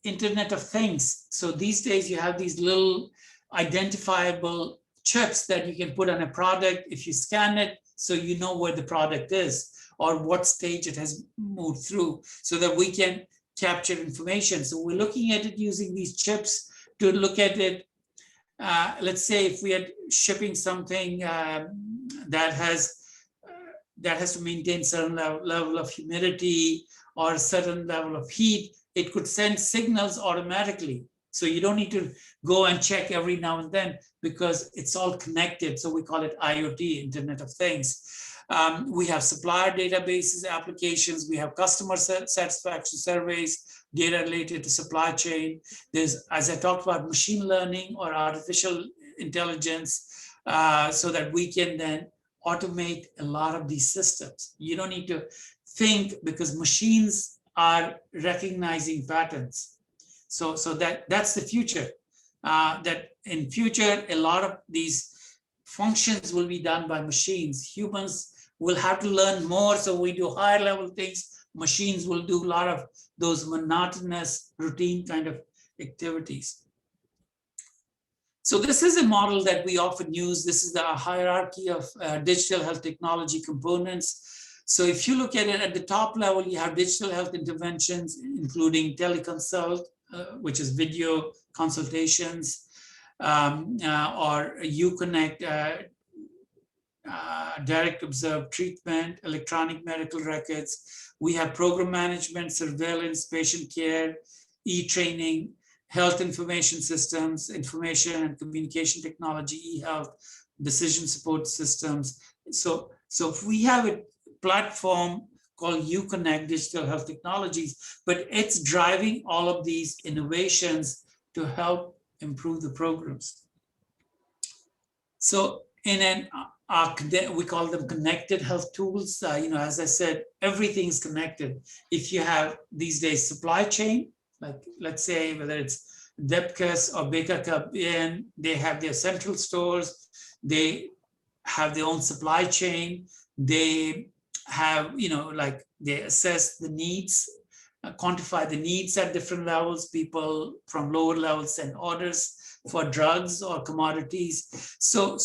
Internet of Things. So these days you have these little identifiable chips that you can put on a product. If you scan it, so you know where the product is or what stage it has moved through, so that we can capture information. So we're looking at it using these chips to look at it. Let's say if we are shipping something that has to maintain certain level of humidity or a certain level of heat, it could send signals automatically. So you don't need to go and check every now and then because it's all connected. So we call it IoT, Internet of Things. We have supplier databases, applications. We have customer satisfaction surveys, data related to supply chain. There's, as I talked about, machine learning or artificial intelligence, so that we can then automate a lot of these systems. You don't need to think because machines are recognizing patterns. So that's the future. That in future, a lot of these functions will be done by machines. Humans will have to learn more, so we do higher level things. Machines will do a lot of those monotonous, routine kind of activities. So this is a model that we often use. This is the hierarchy of digital health technology components. So if you look at it at the top level, you have digital health interventions, including teleconsult, which is video consultations, or Uconnect, direct observed treatment, electronic medical records. We have program management, surveillance, patient care, e-training, health information systems, information and communication technology, e-health, decision support systems. So if we have a platform called Uconnect Digital Health Technologies, but it's driving all of these innovations to help improve the programs. So in an we call them connected health tools. As I said, everything's connected. If you have these days supply chain, like let's say whether it's Depkes or Baker Cabin, they have their central stores, they have their own supply chain, they have, they assess the needs, quantify the needs at different levels. People from lower levels send orders for drugs or commodities. So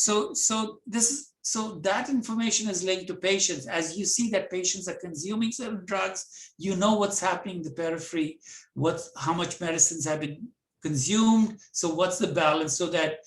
that information is linked to patients. As you see that patients are consuming certain drugs, you know what's happening in the periphery, how much medicines have been consumed. So what's the balance, so that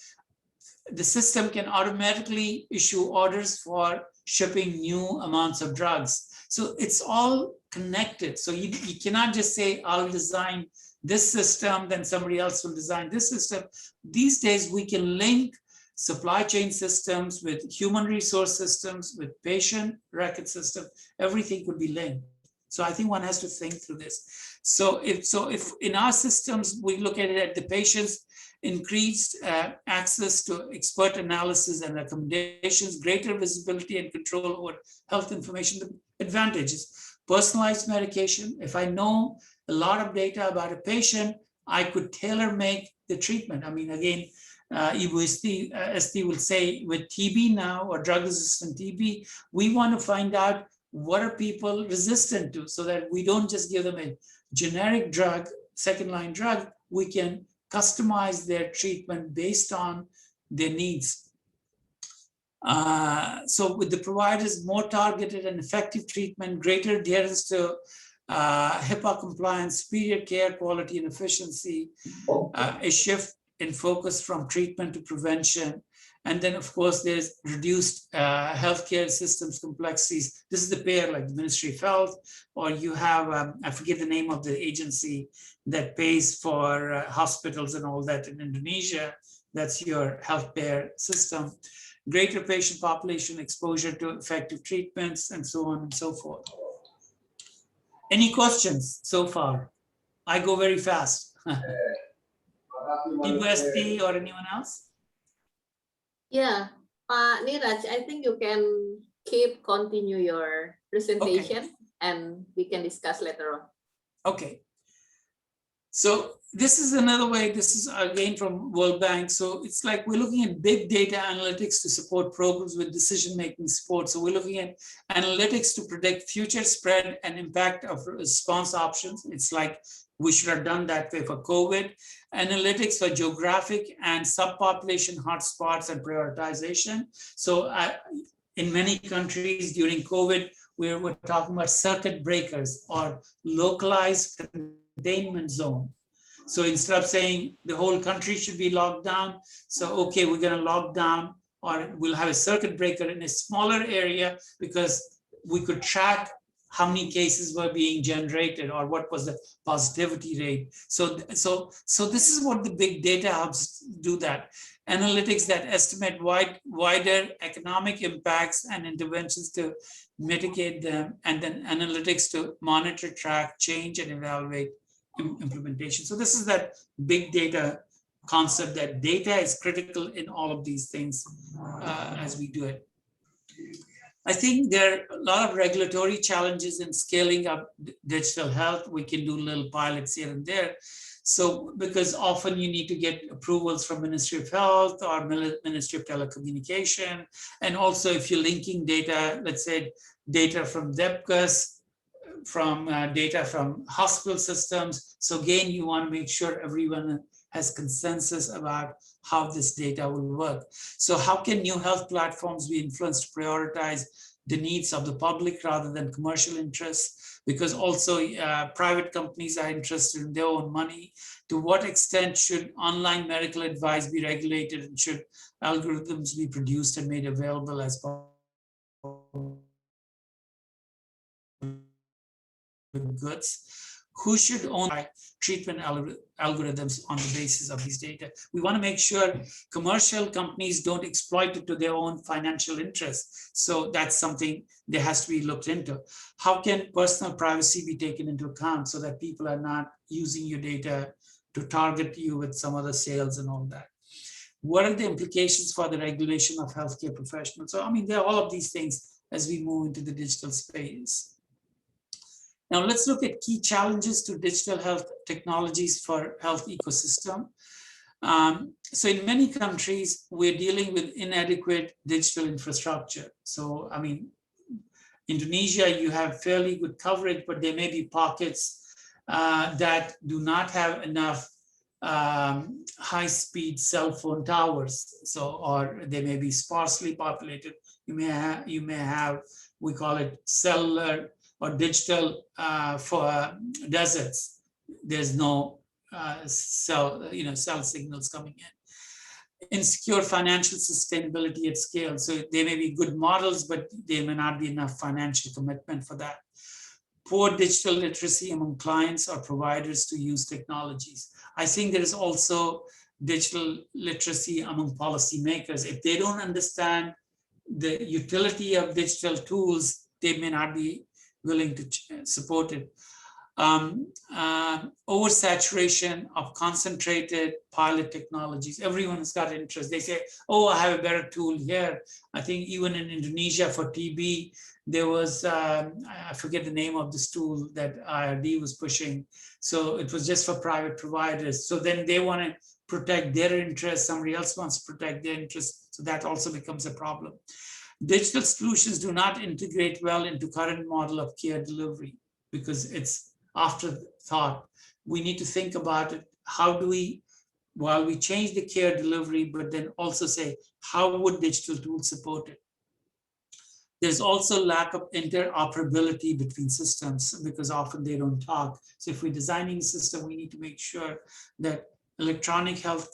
the system can automatically issue orders for shipping new amounts of drugs. So it's all connected. So you cannot just say, I'll design this system, then somebody else will design this system. These days, we can link supply chain systems with human resource systems, with patient record system. Everything could be linked. So I think one has to think through this. So if in our systems, we look at it at the patient's increased access to expert analysis and recommendations, greater visibility and control over health information, the advantages. Personalized medication. If I know a lot of data about a patient, I could tailor make the treatment. I mean, again, Ibu Esti will say with TB now, or drug-resistant TB, we want to find out what are people resistant to, so that we don't just give them a generic drug, second-line drug. We can customize their treatment based on their needs. So with the providers, more targeted and effective treatment, greater adherence to HIPAA compliance, superior care quality and efficiency, a shift in focus from treatment to prevention. And then, of course, there's reduced healthcare systems complexities. This is the payer, like the Ministry of Health, or you have, I forget the name of the agency that pays for hospitals and all that in Indonesia. That's your health payer system. Greater patient population exposure to effective treatments, and so on and so forth. Any questions so far? I go very fast. Ibu Esti or anyone else? Yeah, Pak Niraj, I think you can continue your presentation, and we can discuss later on. Okay. So this is another way. This is again from World Bank. So it's like we're looking at big data analytics to support programs with decision-making support. So we're looking at analytics to predict future spread and impact of response options. It's like we should have done that way for COVID. Analytics for geographic and subpopulation hotspots and prioritization. So in many countries during COVID, we were talking about circuit breakers or localized containment zone. So instead of saying the whole country should be locked down, so okay, we're going to lock down, or we'll have a circuit breaker in a smaller area because we could track how many cases were being generated or what was the positivity rate. So this is what the big data hubs do, that analytics that estimate wider economic impacts and interventions to mitigate them, and then analytics to monitor, track, change, and evaluate implementation. So this is that big data concept, that data is critical in all of these things as we do it. I think there are a lot of regulatory challenges in scaling up digital health. We can do little pilots here and there. So because often you need to get approvals from Ministry of Health or Ministry of Telecommunication. And also if you're linking data, let's say data from DEPCAS, from data from hospital systems. So again, you want to make sure everyone has consensus about how this data will work. So how can new health platforms be influenced to prioritize the needs of the public rather than commercial interests? Because also private companies are interested in their own money. To what extent should online medical advice be regulated, and should algorithms be produced and made available as goods? Who should own treatment algorithms on the basis of these data? We want to make sure commercial companies don't exploit it to their own financial interests. So that's something that has to be looked into. How can personal privacy be taken into account so that people are not using your data to target you with some other sales and all that? What are the implications for the regulation of healthcare professionals? So, I mean, there are all of these things as we move into the digital space. Now let's look at key challenges to digital health technologies for health ecosystem. So in many countries, we're dealing with inadequate digital infrastructure. So, I mean, Indonesia, you have fairly good coverage, but there may be pockets that do not have enough high-speed cell phone towers. So, or they may be sparsely populated. You may have, we call it cellular or digital for deserts. There's no cell signals coming in. Insecure financial sustainability at scale. So they may be good models, but there may not be enough financial commitment for that. Poor digital literacy among clients or providers to use technologies. I think there is also digital literacy among policymakers. If they don't understand the utility of digital tools, they may not be willing to support it. Oversaturation of concentrated pilot technologies. Everyone's got interest. They say, oh, I have a better tool here. I think even in Indonesia for TB, there was, I forget the name of this tool that IRD was pushing. So it was just for private providers. So then they want to protect their interests. Somebody else wants to protect their interests. So that also becomes a problem. Digital solutions do not integrate well into current model of care delivery because it's afterthought. We need to think about it. How do we, while we change the care delivery, but then also say, how would digital tools support it? There's also lack of interoperability between systems because often they don't talk. So if we're designing a system, we need to make sure that electronic health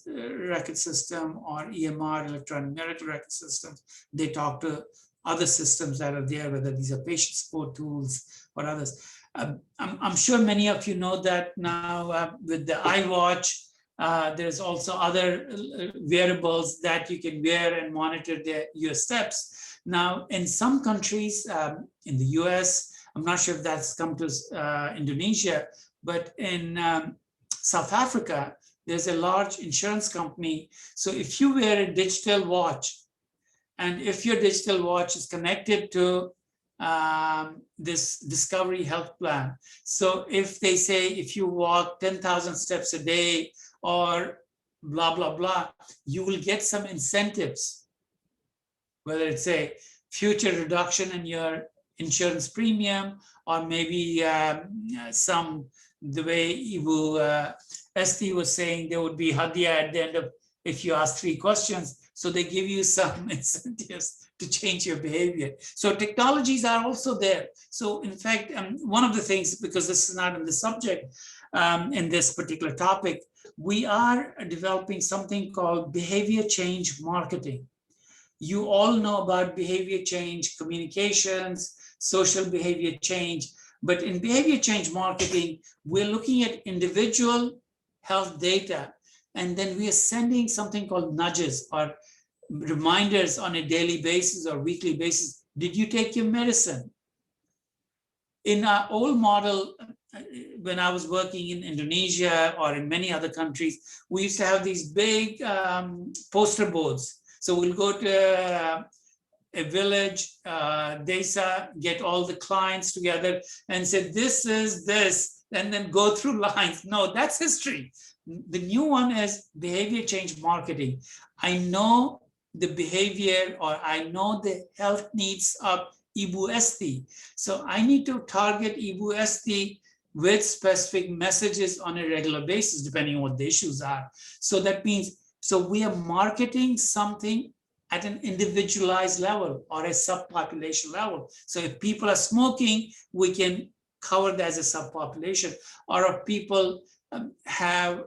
record system or EMR, electronic medical record systems, they talk to other systems that are there, whether these are patient support tools or others. I'm sure many of you know that now with the iWatch, there's also other wearables that you can wear and monitor your steps. Now, in some countries, in the US, I'm not sure if that's come to Indonesia, but in South Africa, there's a large insurance company. So if you wear a digital watch, and if your digital watch is connected to this Discovery Health Plan, so if they say, if you walk 10,000 steps a day or blah, blah, blah, you will get some incentives, whether it's a future reduction in your insurance premium, or maybe the way Ibu Esti was saying, there would be hadiah at the end of if you ask 3 questions. So they give you some incentives to change your behavior. So technologies are also there. So in fact, one of the things, because this is not in the subject in this particular topic, we are developing something called behavior change marketing. You all know about behavior change communications, social behavior change, but in behavior change marketing, we're looking at individual health data, and then we are sending something called nudges or reminders on a daily basis or weekly basis. Did you take your medicine? In our old model, when I was working in Indonesia or in many other countries, we used to have these big poster boards. So we'll go to a village, desa, get all the clients together and say, this is this, and then go through lines. No, that's history. The new one is behavior change marketing. I know the behavior, or I know the health needs of Ibu Esti. So I need to target Ibu Esti with specific messages on a regular basis, depending on what the issues are. So that means, so we are marketing something at an individualized level or a subpopulation level. So if people are smoking, we can cover that as a subpopulation. Or if people have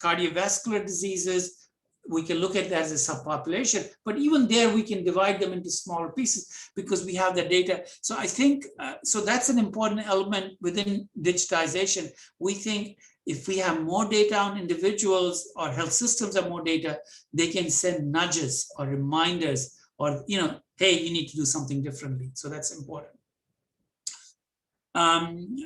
cardiovascular diseases, we can look at that as a subpopulation, but even there we can divide them into smaller pieces because we have the data. So I think, so that's an important element within digitization. We think if we have more data on individuals or health systems have more data, they can send nudges or reminders or, you know, hey, you need to do something differently. So that's important.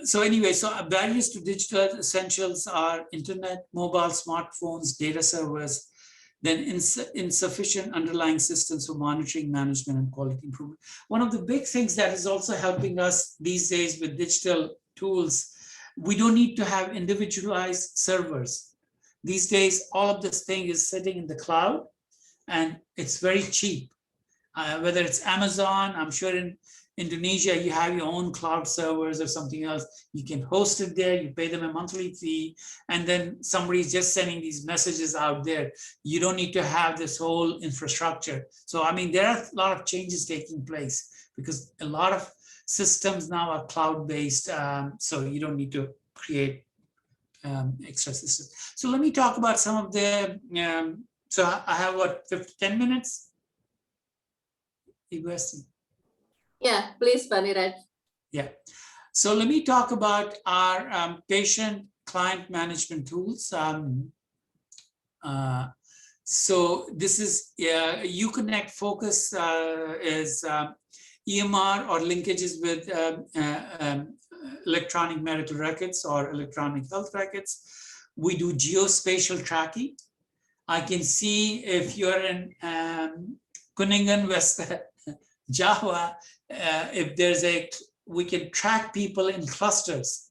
So anyway, so barriers to digital essentials are internet, mobile, smartphones, data servers, then insufficient underlying systems for monitoring, management, and quality improvement. One of the big things that is also helping us these days with digital tools, we don't need to have individualized servers. These days, all of this thing is sitting in the cloud, and it's very cheap. Whether it's Amazon, I'm sure in Indonesia, you have your own cloud servers or something else. You can host it there, you pay them a monthly fee, and then somebody's just sending these messages out there. You don't need to have this whole infrastructure. So, I mean, there are a lot of changes taking place because a lot of systems now are cloud-based, so you don't need to create extra systems. So let me talk about some of the, so I have what, 10 minutes? Yeah, please, Pak Niraj. Yeah. So let me talk about our patient client management tools. So this is Uconnect Focus is EMR or linkages with electronic medical records or electronic health records. We do geospatial tracking. I can see if you're in Kuningan, West Java, if there's we can track people in clusters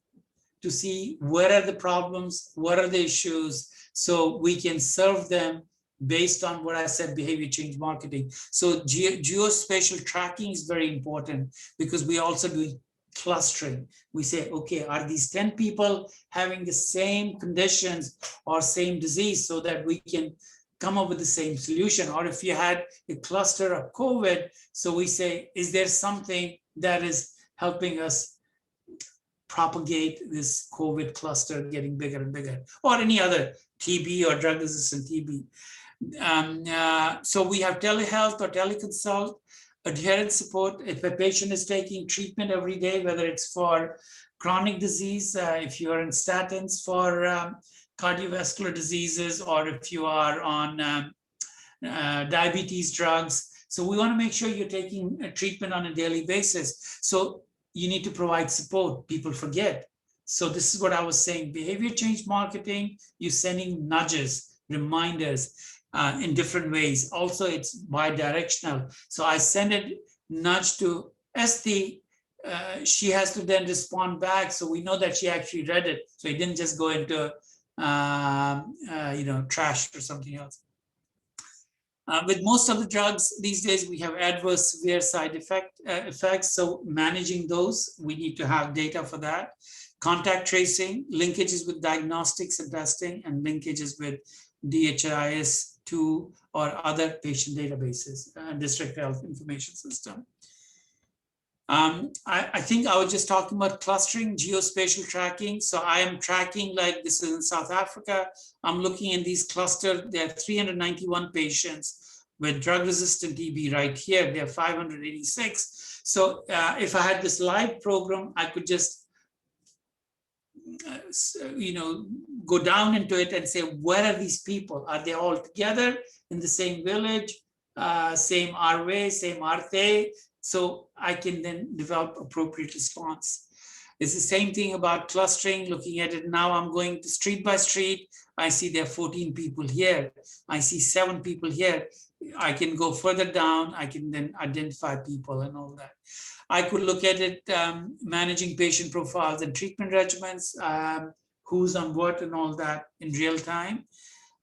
to see where are the problems, what are the issues, so we can serve them based on what I said, behavior change marketing. So geospatial tracking is very important because we also do clustering. We say, okay, are these 10 people having the same conditions or same disease so that we can come up with the same solution? Or if you had a cluster of COVID, so we say, is there something that is helping us propagate this COVID cluster getting bigger and bigger, or any other TB or drug-resistant TB? So we have telehealth or teleconsult, adherence support. If a patient is taking treatment every day, whether it's for chronic disease, if you are in statins for cardiovascular diseases, or if you are on diabetes drugs. So we want to make sure you're taking a treatment on a daily basis. So you need to provide support. People forget. So this is what I was saying, behavior change marketing, you're sending nudges, reminders in different ways. Also, it's bi-directional. So I send a nudge to Esti, she has to then respond back. So we know that she actually read it. So it didn't just go into trash or something else. With most of the drugs these days, we have adverse severe side effects. So managing those, we need to have data for that. Contact tracing, linkages with diagnostics and testing, and linkages with DHIS2 or other patient databases, district health information system. I think I was just talking about clustering, geospatial tracking. So I am tracking, like this is in South Africa. I'm looking in these clusters. There are 391 patients with drug-resistant TB right here. There are 586. So if I had this live program, I could just, go down into it and say, where are these people? Are they all together in the same village, same RWA, same ARTE? So I can then develop appropriate response. It's the same thing about clustering, looking at it now. I'm going to street by street. I see there are 14 people here. I see 7 people here. I can go further down. I can then identify people and all that. I could look at it, managing patient profiles and treatment regimens, who's on what and all that in real time.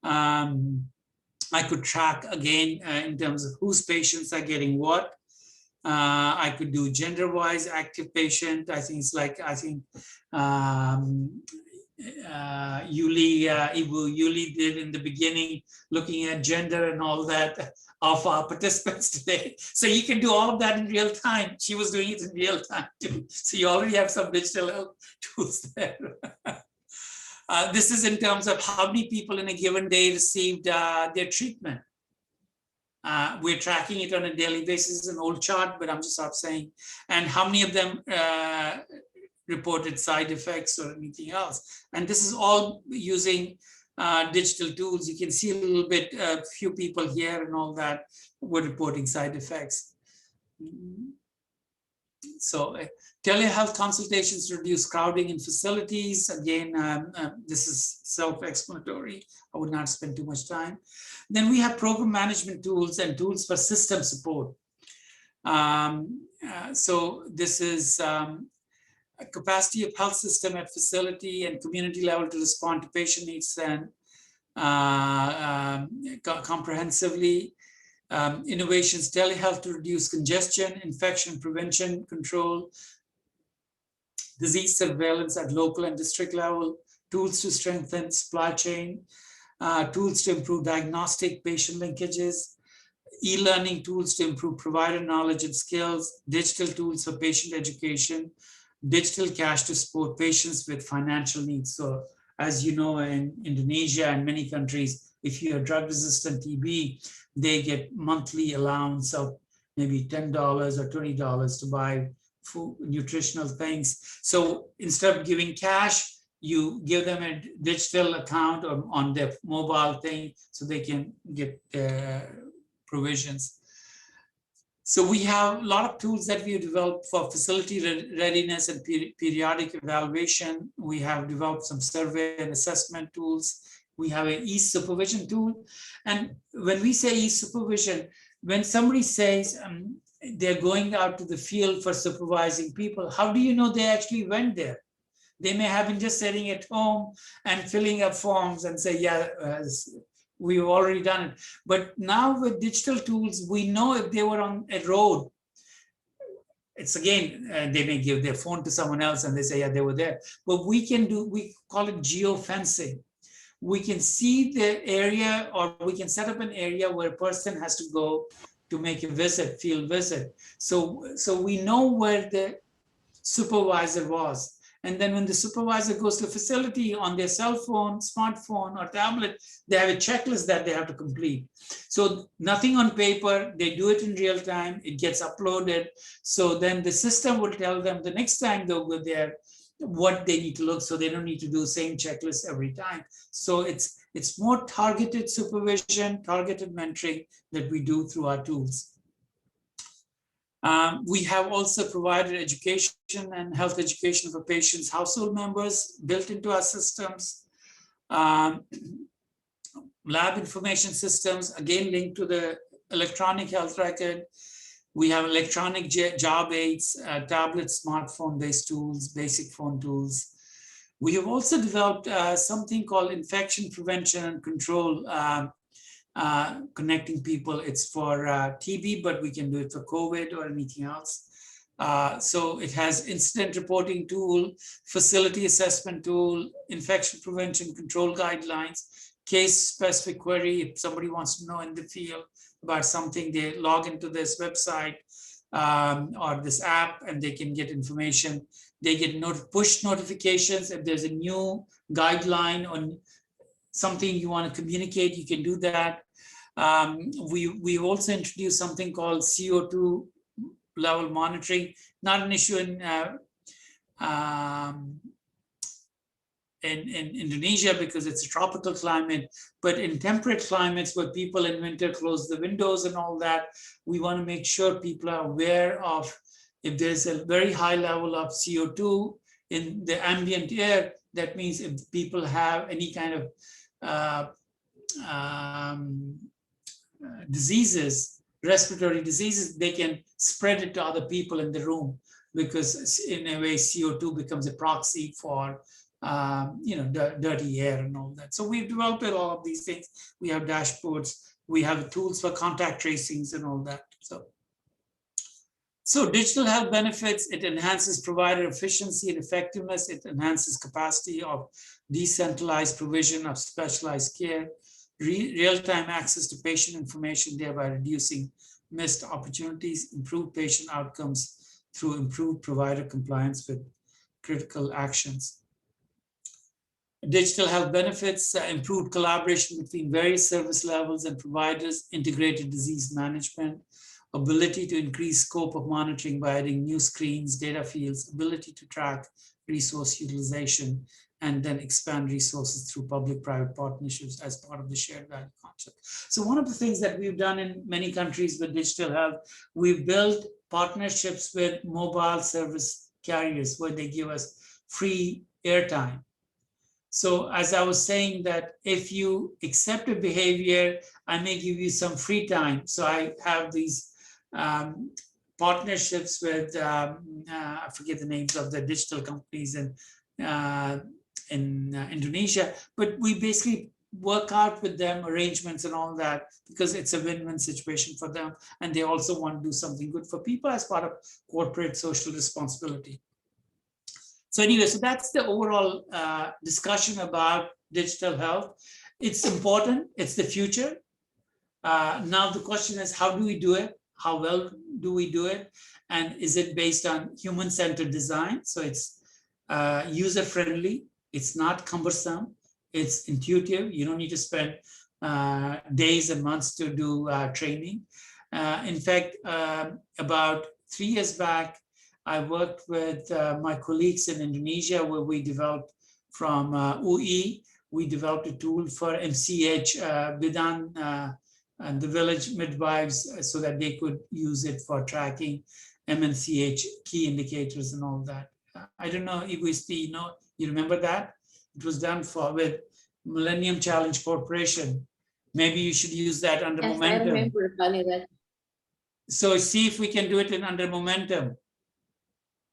I could track again in terms of whose patients are getting what. I could do gender-wise active patient. I think it's like, Yuli did in the beginning, looking at gender and all that of our participants today. So you can do all of that in real time. She was doing it in real time too. So you already have some digital help tools there. This is in terms of how many people in a given day received their treatment. We're tracking it on a daily basis. It's an old chart, but I'm just saying, and how many of them reported side effects or anything else. And this is all using digital tools. You can see a little bit, a few people here and all that were reporting side effects. So telehealth consultations reduce crowding in facilities. Again, this is self-explanatory. I would not spend too much time. Then we have program management tools and tools for system support. So this is a capacity of health system at facility and community level to respond to patient needs and comprehensively. Innovations, telehealth to reduce congestion, infection prevention, control, disease surveillance at local and district level, tools to strengthen supply chain, tools to improve diagnostic patient linkages, e-learning tools to improve provider knowledge and skills, digital tools for patient education, digital cash to support patients with financial needs. So as you know, in Indonesia and many countries, if you are drug-resistant TB, they get monthly allowance of maybe $10 or $20 to buy food, nutritional things. So instead of giving cash, you give them a digital account or on their mobile thing so they can get provisions. So we have a lot of tools that we have developed for facility readiness and periodic evaluation. We have developed some survey and assessment tools. We have an e-supervision tool. And when we say e-supervision, when somebody says they're going out to the field for supervising people, how do you know they actually went there? They may have been just sitting at home and filling up forms and say, yeah, we've already done it. But now with digital tools, we know if they were on a road. It's again, they may give their phone to someone else and they say, yeah, they were there. But we call it geofencing. We can see the area, or we can set up an area where a person has to go to make a visit, field visit. So we know where the supervisor was. And then when the supervisor goes to a facility on their cell phone, smartphone, or tablet, they have a checklist that they have to complete. So nothing on paper, they do it in real time, it gets uploaded. So then the system will tell them the next time they'll go there, what they need to look, so they don't need to do the same checklist every time. So it's more targeted supervision, targeted mentoring that we do through our tools. We have also provided education and health education for patients' household members built into our systems. Lab information systems, again linked to the electronic health record. We have electronic job aids, tablets, smartphone-based tools, basic phone tools. We have also developed something called infection prevention and control, connecting people. It's for TB, but we can do it for COVID or anything else. So it has incident reporting tool, facility assessment tool, infection prevention control guidelines, case-specific query. If somebody wants to know in the field about something, they log into this website or this app and they can get information. They get push notifications if there's a new guideline on something you want to communicate, you can do that. We also introduced something called CO2 level monitoring, not an issue in Indonesia because it's a tropical climate, but in temperate climates where people in winter close the windows and all that, we want to make sure people are aware of if there's a very high level of CO2 in the ambient air. That means if people have any kind of diseases, respiratory diseases, they can spread it to other people in the room, because in a way CO2 becomes a proxy for dirty air and all that. So we've developed all of these things. We have dashboards, we have tools for contact tracings and all that. So digital health benefits, it enhances provider efficiency and effectiveness, it enhances capacity of decentralized provision of specialized care, real-time access to patient information, thereby reducing missed opportunities, improve patient outcomes through improved provider compliance with critical actions. Digital health benefits, improved collaboration between various service levels and providers, integrated disease management, ability to increase scope of monitoring by adding new screens, data fields, ability to track resource utilization, and then expand resources through public-private partnerships as part of the shared value concept. So one of the things that we've done in many countries with digital health, we've built partnerships with mobile service carriers where they give us free airtime. So as I was saying that if you accept a behavior, I may give you some free time. So I have these partnerships with, I forget the names of the digital companies in Indonesia, but we basically work out with them arrangements and all that because it's a win-win situation for them. And they also want to do something good for people as part of corporate social responsibility. So anyway, so that's the overall discussion about digital health. It's important, it's the future. Now the question is, how do we do it? How well do we do it? And is it based on human-centered design? So it's user-friendly, it's not cumbersome, it's intuitive. You don't need to spend days and months to do training. In fact, about 3 years back, I worked with my colleagues in Indonesia where we developed from UI, we developed a tool for MCH Bidan and the village midwives so that they could use it for tracking MNCH key indicators and all that. I don't know, Ibu, you remember that? It was done with Millennium Challenge Corporation. Maybe you should use that under Momentum. I remember, Niraj. So see if we can do it under Momentum.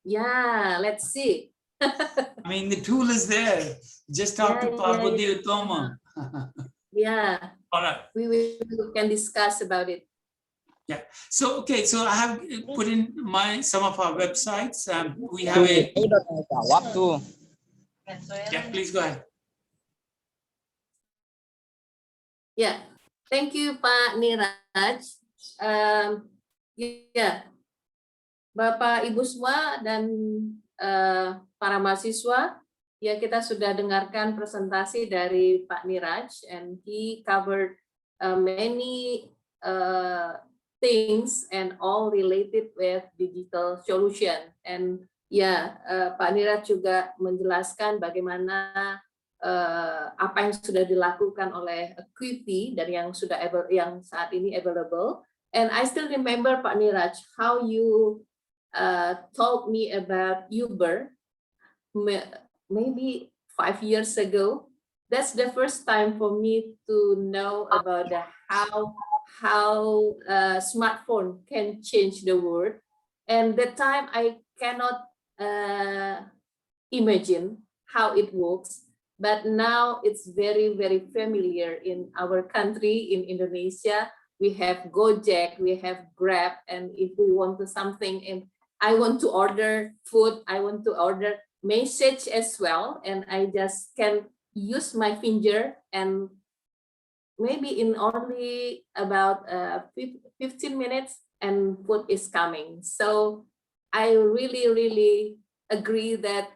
Yeah, let's see. I mean, the tool is there. Just talk to Pak Budi Utomo. Yeah. All right. We can discuss about it. Yeah. So, okay. So I have put in some of our websites. We have a... Yeah, please go ahead. Yeah. Thank you, Pak Niraj. Yeah. Bapak, Ibu semua, dan para mahasiswa, ya kita sudah dengarkan presentasi dari Pak Niraj, and he covered many things and all related with digital solution. And ya, Pak Niraj juga menjelaskan bagaimana apa yang sudah dilakukan oleh QP dan yang saat ini available. And I still remember, Pak Niraj, how you told me about Uber maybe 5 years ago. That's the first time for me to know about how smartphone can change the world. And that time I cannot imagine how it works. But now it's very, very familiar in our country, in Indonesia. We have Gojek, we have Grab, and if we want to something, and I want to order food, I want to order message as well, and I just can use my finger and maybe in only about 15 minutes and food is coming. So I really agree that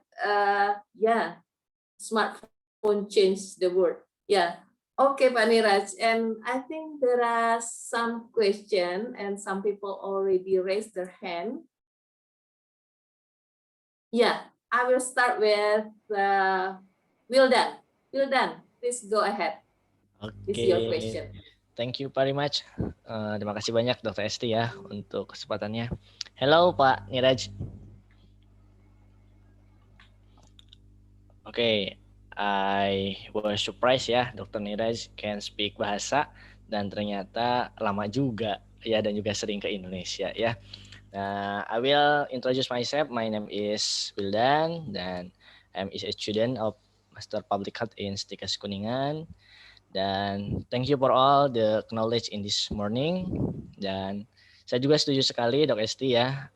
yeah, smartphone changed the world. Yeah. Okay, Pak Niraj, and I think there are some questions and some people already raised their hand. Yeah, I will start with Wildan. Wildan, please go ahead with your Oke, question. thank you very much. Terima kasih banyak Dr. Esti ya untuk kesempatannya. Hello Pak Niraj. Oke, I was surprised ya Dr. Niraj can speak bahasa dan ternyata lama juga ya dan juga sering ke Indonesia ya. Nah, I will introduce myself. My name is Wildan dan I'm a student of Master Public Health in Stikes Kuningan. Dan thank you for all the knowledge in this morning. Dan saya juga setuju sekali Dok Esti ya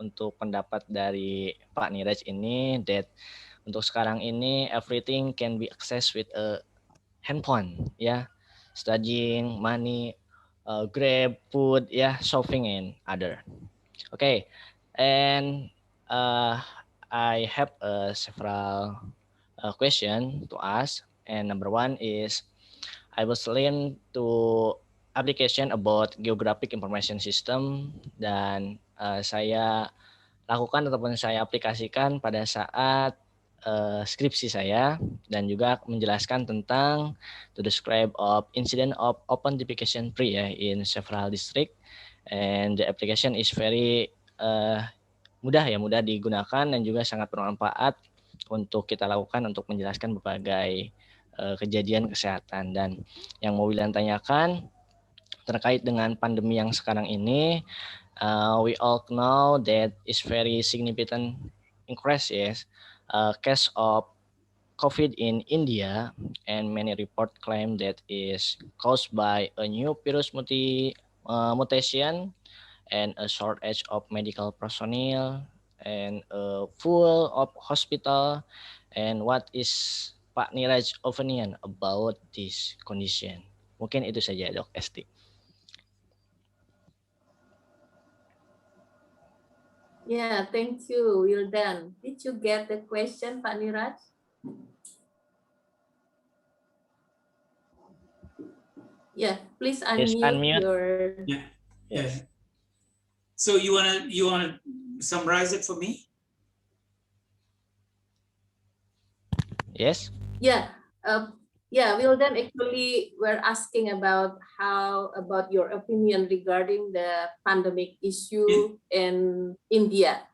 untuk pendapat dari Pak Niraj ini that untuk sekarang ini everything can be accessed with a handphone ya, studying, money, Grab, food, ya, shopping and other. Okay, and I have several question to ask. And number one is I was learn to application about geographic information system dan saya lakukan ataupun saya aplikasikan pada saat skripsi saya dan juga menjelaskan tentang to describe of incident of open defecation free ya in several district and the application is very mudah digunakan dan juga sangat bermanfaat untuk kita lakukan untuk menjelaskan berbagai kejadian kesehatan. Dan yang mau Wildan tanyakan terkait dengan pandemi yang sekarang ini, we all know that is very significant increase yes, case of COVID in India, and many report claim that is caused by a new virus mutation and a shortage of medical personnel and full of hospital. And what is Pak Niraj opinion about this condition? Mungkin itu saja Dok Esti. Yeah, thank you, Wildan. Did you get the question, Pak Niraj? Yeah, please unmute, unmute. your. Yeah. Yes. Yeah. So you wanna summarize it for me? Yes. Yeah, yeah, Wildan, actually we're asking about how about your opinion regarding the pandemic issue in India.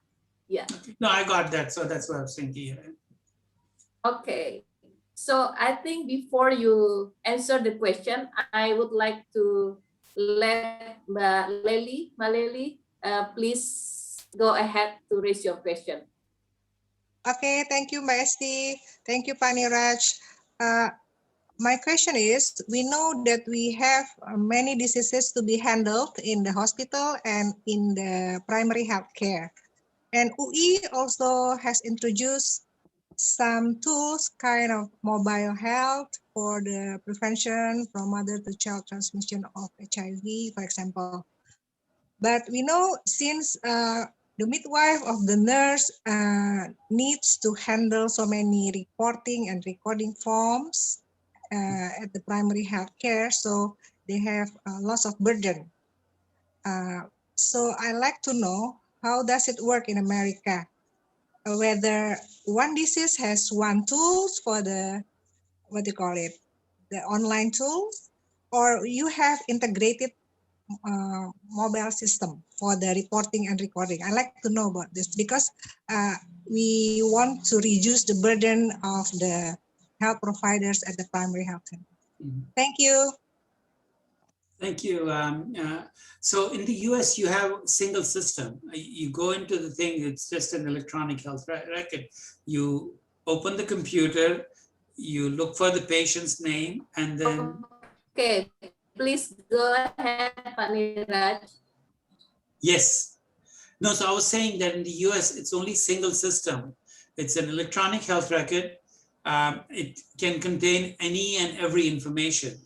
Yeah. No, I got that. So that's what I was thinking. Okay. So I think before you answer the question, I would like to let Mbak Lely, please go ahead to raise your question. Okay, thank you, Mbak Esti. Thank you, Pak Niraj. My question is, we know that we have many diseases to be handled in the hospital and in the primary health care. And UI also has introduced some tools, kind of mobile health for the prevention from mother to child transmission of HIV, for example. But we know since the midwife of the nurse needs to handle so many reporting and recording forms at the primary health care, so they have lots of burden. So I like to know, how does it work in America? Whether one disease has one tools for the, what do you call it, the online tools, or you have integrated mobile system for the reporting and recording. I like to know about this because we want to reduce the burden of the health providers at the primary health center. Mm-hmm. Thank you. Thank you. So in the US, you have a single system. You go into the thing, it's just an electronic health record. You open the computer, you look for the patient's name, and then... Okay, please go ahead, Pak Niraj. Yes. No, so I was saying that in the US, it's only single system. It's an electronic health record. It can contain any and every information.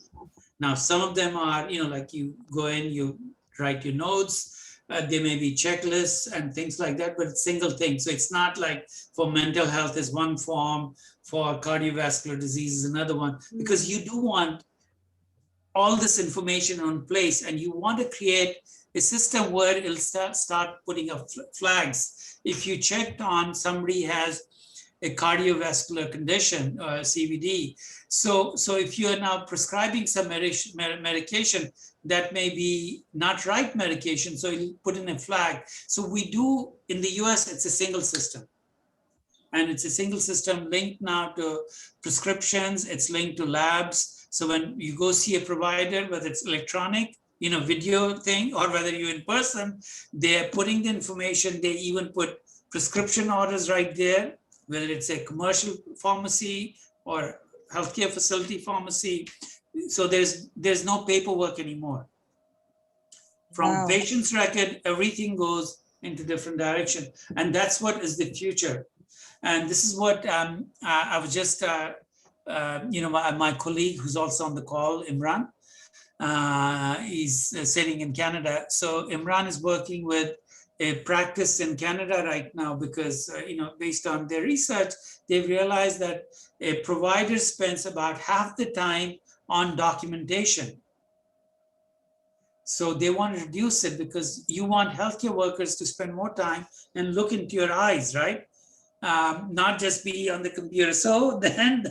Now, some of them are, like you go in, you write your notes, there may be checklists and things like that, but it's single thing. So it's not like for mental health is one form, for cardiovascular disease is another one, because you do want all this information on place, and you want to create a system where it'll start putting up flags. If you checked on somebody has a cardiovascular condition, CVD, so if you are now prescribing some medication that may be not right medication, so you put in a flag. So we do, in the US, it's a single system. And it's a single system linked now to prescriptions, it's linked to labs. So when you go see a provider, whether it's electronic, video thing, or whether you're in person, they're putting the information, they even put prescription orders right there, whether it's a commercial pharmacy or healthcare facility pharmacy. So there's no paperwork anymore. From Wow. patient's record, everything goes into different direction. And that's what is the future. And this is what I was just, my colleague who's also on the call, Imran, he's sitting in Canada. So Imran is working with a practice in Canada right now because, based on their research, they've realized that a provider spends about half the time on documentation. So they want to reduce it because you want healthcare workers to spend more time and look into your eyes, right? Not just be on the computer. So then,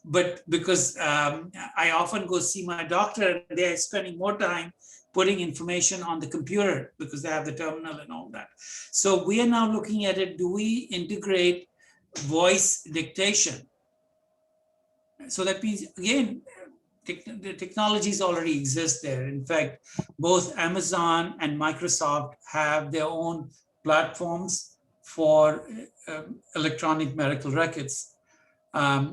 but because I often go see my doctor, and they're spending more time putting information on the computer because they have the terminal and all that. So we are now looking at it, do we integrate voice dictation? So that means, again, the technologies already exist there. In fact, both Amazon and Microsoft have their own platforms for electronic medical records.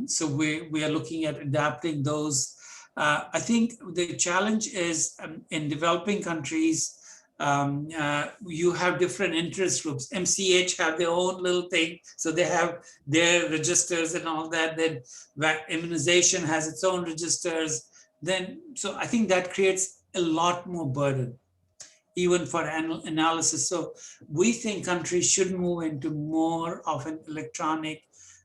So we are looking at adapting those. I think the challenge is in developing countries, you have different interest groups. MCH have their own little thing, so they have their registers and all that. Then immunization has its own registers. Then, so I think that creates a lot more burden, even for analysis. So we think countries should move into more of an electronic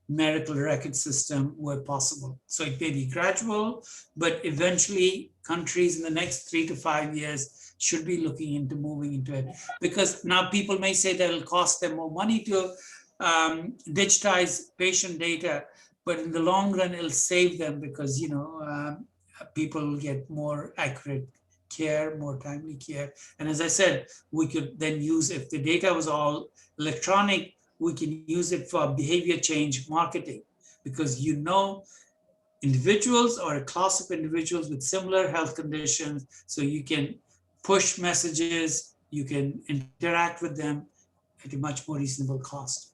medical record system where possible. So it may be gradual, but eventually countries in the next 3 to 5 years should be looking into moving into it. Because now people may say that it'll cost them more money to digitize patient data, but in the long run, it'll save them because, people get more accurate care, more timely care. And as I said, we could then use, if the data was all electronic, we can use it for behavior change marketing, because individuals or a class of individuals with similar health conditions, so you can push messages, you can interact with them at a much more reasonable cost.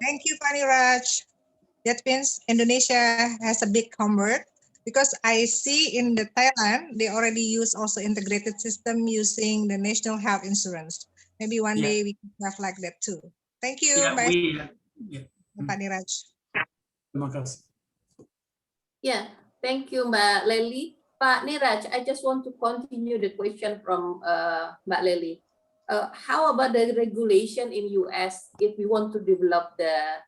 Thank you, Pani Raj. That means Indonesia has a big homework, because I see in the Thailand, they already use also integrated system using the national health insurance. Maybe one day we can have like that too. Thank you, Pani Raj. Terima kasih. Yeah, thank you, Mbak Lely. Pak Niraj, I just want to continue the question from Mbak Lely. How about the regulation in US if we want to develop the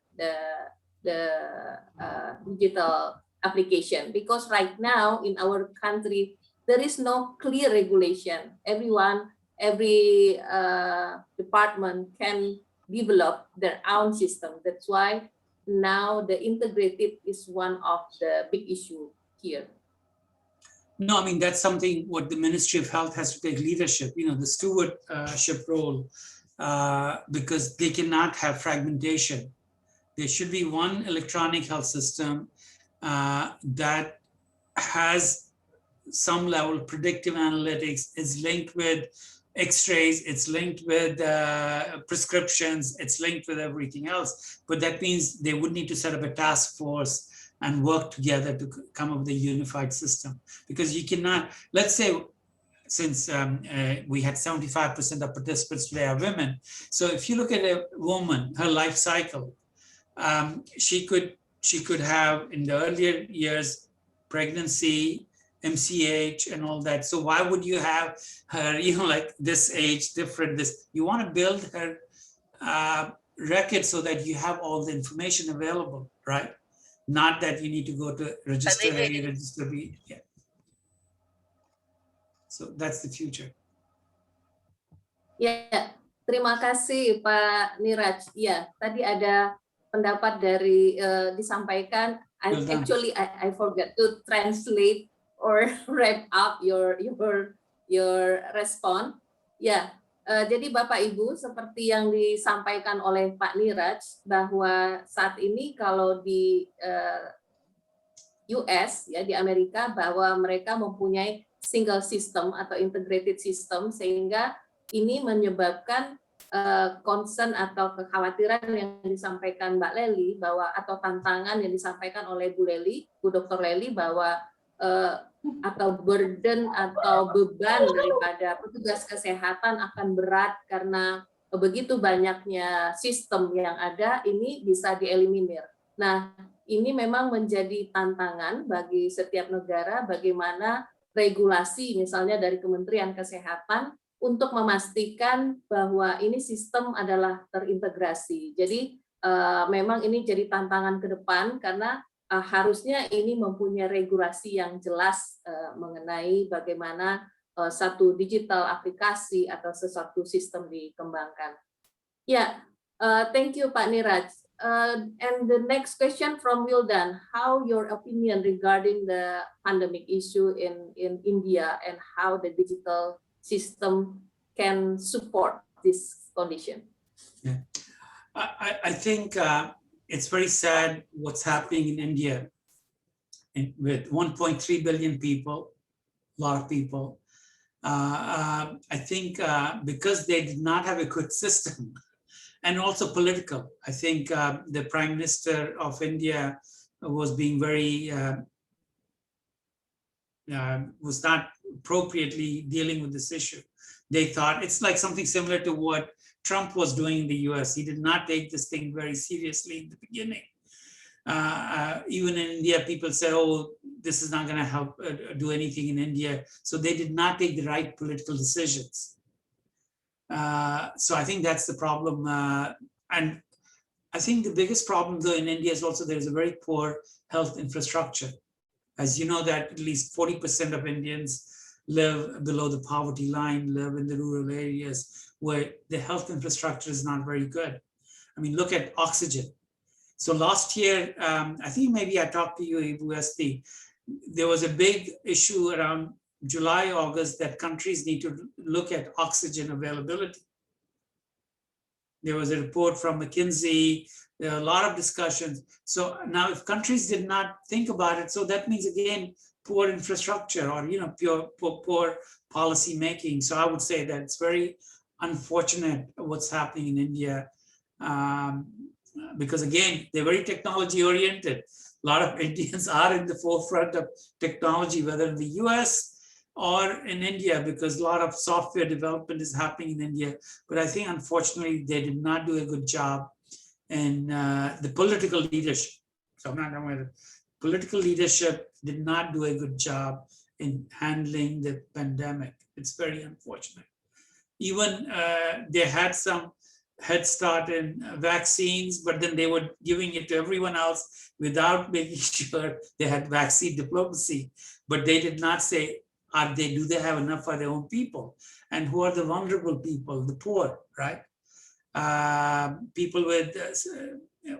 digital application? Because right now in our country, there is no clear regulation. Every department can develop their own system. That's why now the integrated is one of the big issue here. No, I mean, that's something what the Ministry of Health has to take leadership, the stewardship role, because they cannot have fragmentation. There should be one electronic health system that has some level of predictive analytics, is linked with X-rays, it's linked with prescriptions, it's linked with everything else. But that means they would need to set up a task force and work together to come up with a unified system. Because you cannot, let's say, since we had 75% of participants today are women. So if you look at a woman, her life cycle, she she could have in the earlier years pregnancy, MCH, and all that. So why would you have her, like this age, different this? You want to build her record so that you have all the information available, right? Not that you need to go to register A, register B. Yeah. So that's the future. Ya, terima kasih Pak Niraj. Ya, tadi ada pendapat dari disampaikan. Actually, I forgot to translate or wrap up your response. Ya, jadi Bapak Ibu seperti yang disampaikan oleh Pak Niraj bahwa saat ini kalau di US ya di Amerika bahwa mereka mempunyai single system atau integrated system sehingga ini menyebabkan concern atau kekhawatiran yang disampaikan Mbak Lely bahwa atau tantangan yang disampaikan oleh Bu Dr. Lely bahwa atau burden atau beban daripada petugas kesehatan akan berat karena begitu banyaknya sistem yang ada ini bisa dieliminir. Nah, ini memang menjadi tantangan bagi setiap negara bagaimana regulasi misalnya dari Kementerian Kesehatan untuk memastikan bahwa ini sistem adalah terintegrasi. Jadi memang ini jadi tantangan ke depan karena harusnya ini mempunyai regulasi yang jelas mengenai bagaimana satu digital aplikasi atau sesuatu sistem dikembangkan. Ya, thank you Pak Niraj. And the next question from Wildan, how your opinion regarding the pandemic issue in India and how the digital system can support this condition? Yeah, I think it's very sad what's happening in India with 1.3 billion people, a lot of people. I think because they did not have a good system and also political. I think the Prime Minister of India was being very, was not appropriately dealing with this issue. They thought it's like something similar to what Trump was doing in the US. He did not take this thing very seriously in the beginning. Even in India, people said, oh, this is not going to help do anything in India. So they did not take the right political decisions. So I think that's the problem. And I think the biggest problem though in India is also there's a very poor health infrastructure. As you know that at least 40% of Indians live below the poverty line, live in the rural areas where the health infrastructure is not very good. I mean, look at oxygen. So last year, I think maybe I talked to you, USD, there was a big issue around July, August that countries need to look at oxygen availability. There was a report from McKinsey, there are a lot of discussions. So now if countries did not think about it, so that means again, poor infrastructure or, you know, poor policy making. So I would say that it's very unfortunate what's happening in India. Because again, they're very technology oriented. A lot of Indians are in the forefront of technology, whether in the US or in India, because a lot of software development is happening in India. But I think unfortunately, they did not do a good job in the political leadership. So I'm not going to, political leadership did not do a good job in handling the pandemic. It's very unfortunate. Even they had some head start in vaccines, but then they were giving it to everyone else without making sure they had vaccine diplomacy. But they did not say, do they have enough for their own people? And who are the vulnerable people, the poor, right? People with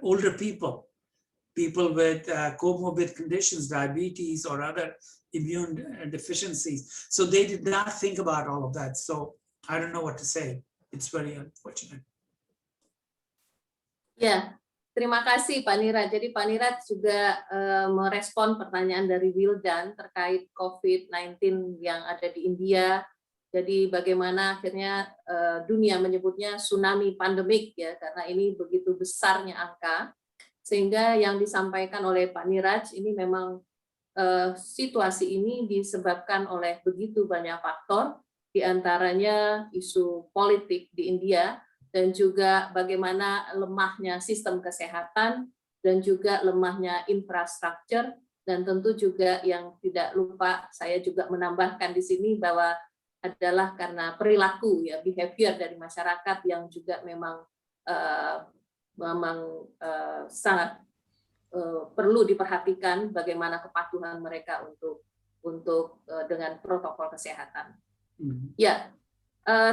older people with comorbid conditions, diabetes or other immune deficiencies. So they did not think about all of that. So I don't know what to say. It's very unfortunate. Ya, terima kasih Pak Niraj. Jadi Pak Niraj juga merespon pertanyaan dari Wildan terkait COVID-19 yang ada di India. Jadi bagaimana akhirnya dunia menyebutnya tsunami pandemik ya, karena ini begitu besarnya angka. Sehingga yang disampaikan oleh Pak Niraj ini memang situasi ini disebabkan oleh begitu banyak faktor, diantaranya isu politik di India, dan juga bagaimana lemahnya sistem kesehatan dan juga lemahnya infrastruktur, dan tentu juga yang tidak lupa saya juga menambahkan di sini bahwa adalah karena perilaku ya, behavior dari masyarakat yang juga memang sangat perlu diperhatikan bagaimana kepatuhan mereka untuk dengan protokol kesehatan. Ya,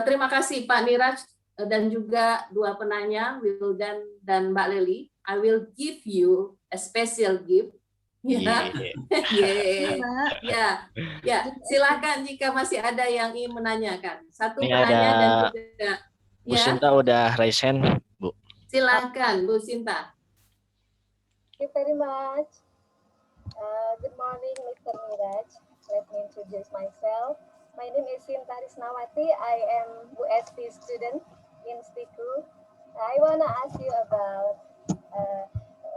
terima kasih Pak Niraj dan juga dua penanya Wildan dan Mbak Lely. I will give you a special gift. Ya, ya, silakan jika masih ada yang ingin menanyakan. Satu Ini penanya ada dan juga Bu ya, Sinta udah raise hand, Bu. silakan Bu Sinta. Thank you very much. Good morning, Mr. Niraj. Let me introduce myself. My name is Sinta Risnawati. I am UST student in STIKU. I want to ask you about,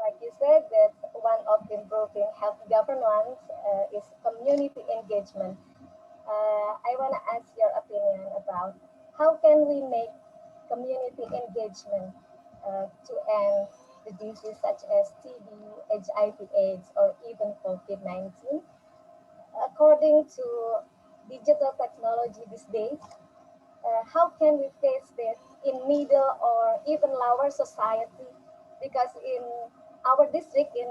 like you said, that one of improving health governance is community engagement. I want to ask your opinion about how can we make community engagement to end the disease such as TB, HIV/AIDS, or even COVID-19. According to digital technology these days, how can we face this in middle or even lower society? Because in our district, in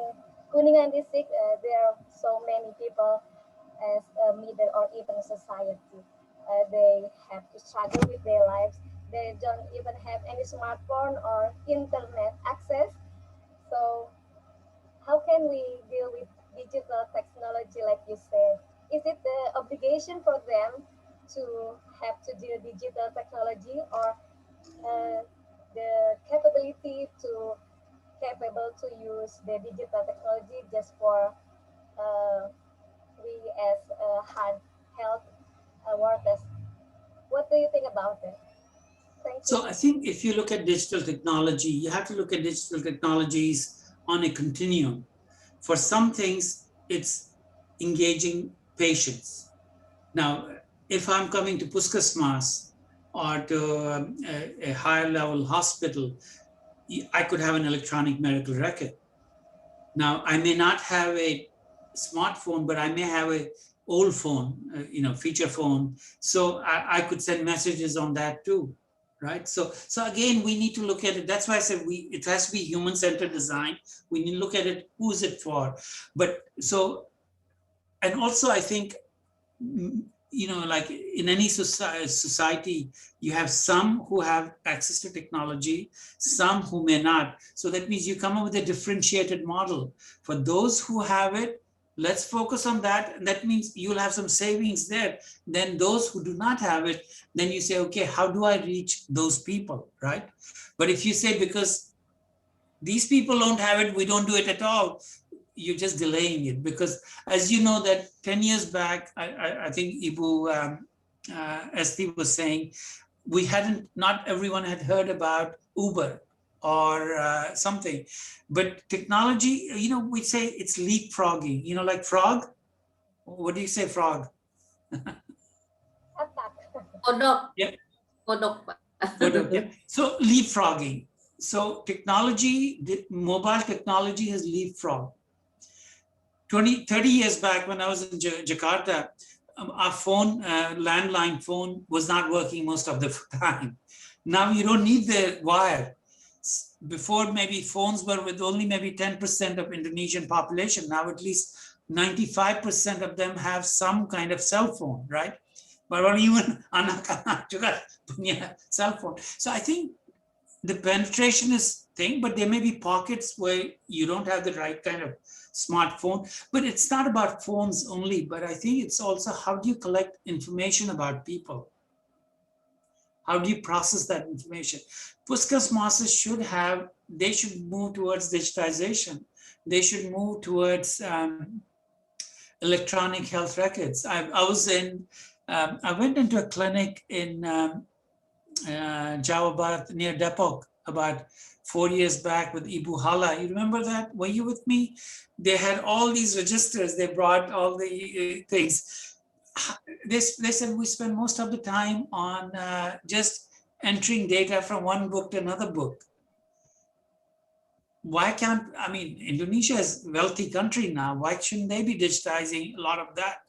Kuningan district, there are so many people as a middle or even society. They have to struggle with their lives. They don't even have any smartphone or internet access. So how can we deal with digital technology like you said? Is it the obligation for them to have to do digital technology, or the capability to capable to use the digital technology just for we as hard health workers? What do you think about it? Thank you. So I think if you look at digital technology, you have to look at digital technologies on a continuum. For some things, it's engaging patients. Now, if I'm coming to Puskas or to a higher level hospital, I could have an electronic medical record. Now, I may not have a smartphone, but I may have a old phone, feature phone. So I could send messages on that too. Right. So again, we need to look at it. That's why I said it has to be human-centered design. We need to look at it. Who's it for? But so, and also I think, like in any society, you have some who have access to technology, some who may not. So that means you come up with a differentiated model. For those who have it, let's focus on that. And that means you'll have some savings there. Then those who do not have it, then you say, okay, how do I reach those people, right? But if you say, because these people don't have it, we don't do it at all, you're just delaying it. Because as you know that 10 years back, I think Ibu Esti was saying, not everyone had heard about Uber or something. But technology, we say it's leapfrogging, like frog. What do you say, frog? Kodok. Yeah. Kodok. Kodok, yeah. So leapfrogging. So technology, mobile technology has leapfrogged. 30 years back when I was in Jakarta, our phone, landline phone was not working most of the time. Now you don't need the wire. Before, maybe phones were with only maybe 10% of Indonesian population. Now at least 95% of them have some kind of cell phone, right? But even anak-anak juga punya cell phone. So I think the penetration is thing, but there may be pockets where you don't have the right kind of smartphone. But it's not about phones only, but I think it's also how do you collect information about people? How do you process that information? Puskas masses should move towards digitization. They should move towards electronic health records. I went into a clinic in Jawa Barat near Depok about 4 years back with Ibu Hala. You remember that? Were you with me? They had all these registers. They brought all the things. They said we spend most of the time on just entering data from one book to another book. why can't, I mean, Indonesia is a wealthy country now. Why shouldn't they be digitizing a lot of that?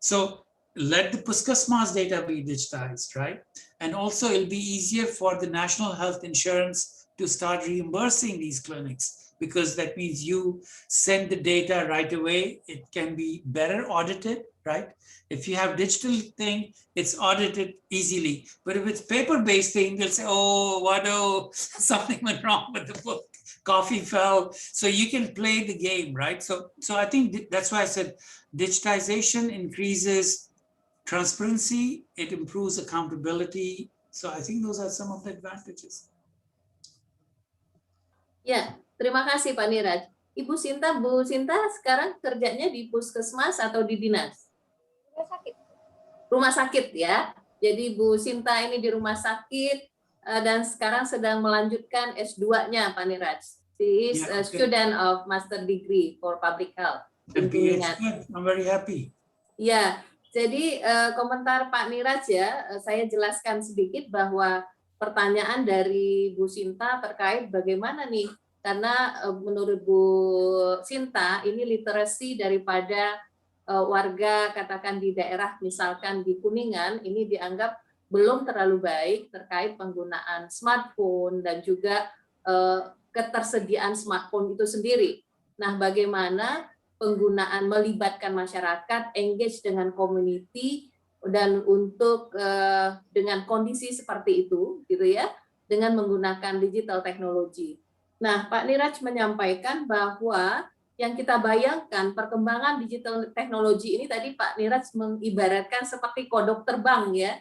So let the Puskesmas data be digitized, right? And also it'll be easier for the National Health Insurance to start reimbursing these clinics, because that means you send the data right away. It can be better audited, right? If you have digital thing, it's audited easily. But if it's paper-based thing, they'll say, oh, what, oh, something went wrong with the book, coffee fell. So you can play the game, right? So I think that's why I said digitization increases transparency, it improves accountability. So I think those are some of the advantages. Ya, terima kasih Pak Niraj. Ibu Sinta, Bu Sinta sekarang kerjanya di puskesmas atau di dinas? Rumah sakit. Rumah sakit ya. Jadi Bu Sinta ini di rumah sakit dan sekarang sedang melanjutkan S2-nya Pak Niraj. She is a student of Master Degree for Public Health. I'm very happy. Ya, jadi komentar Pak Niraj ya, saya jelaskan sedikit bahwa pertanyaan dari Bu Sinta terkait bagaimana nih, karena menurut Bu Sinta ini literasi daripada warga katakan di daerah misalkan di Kuningan ini dianggap belum terlalu baik terkait penggunaan smartphone dan juga ketersediaan smartphone itu sendiri. Nah, bagaimana penggunaan melibatkan masyarakat, engage dengan community, dan untuk dengan kondisi seperti itu, gitu ya, dengan menggunakan digital teknologi. Nah, Pak Niraj menyampaikan bahwa yang kita bayangkan perkembangan digital teknologi ini tadi Pak Niraj mengibaratkan seperti kodok terbang ya.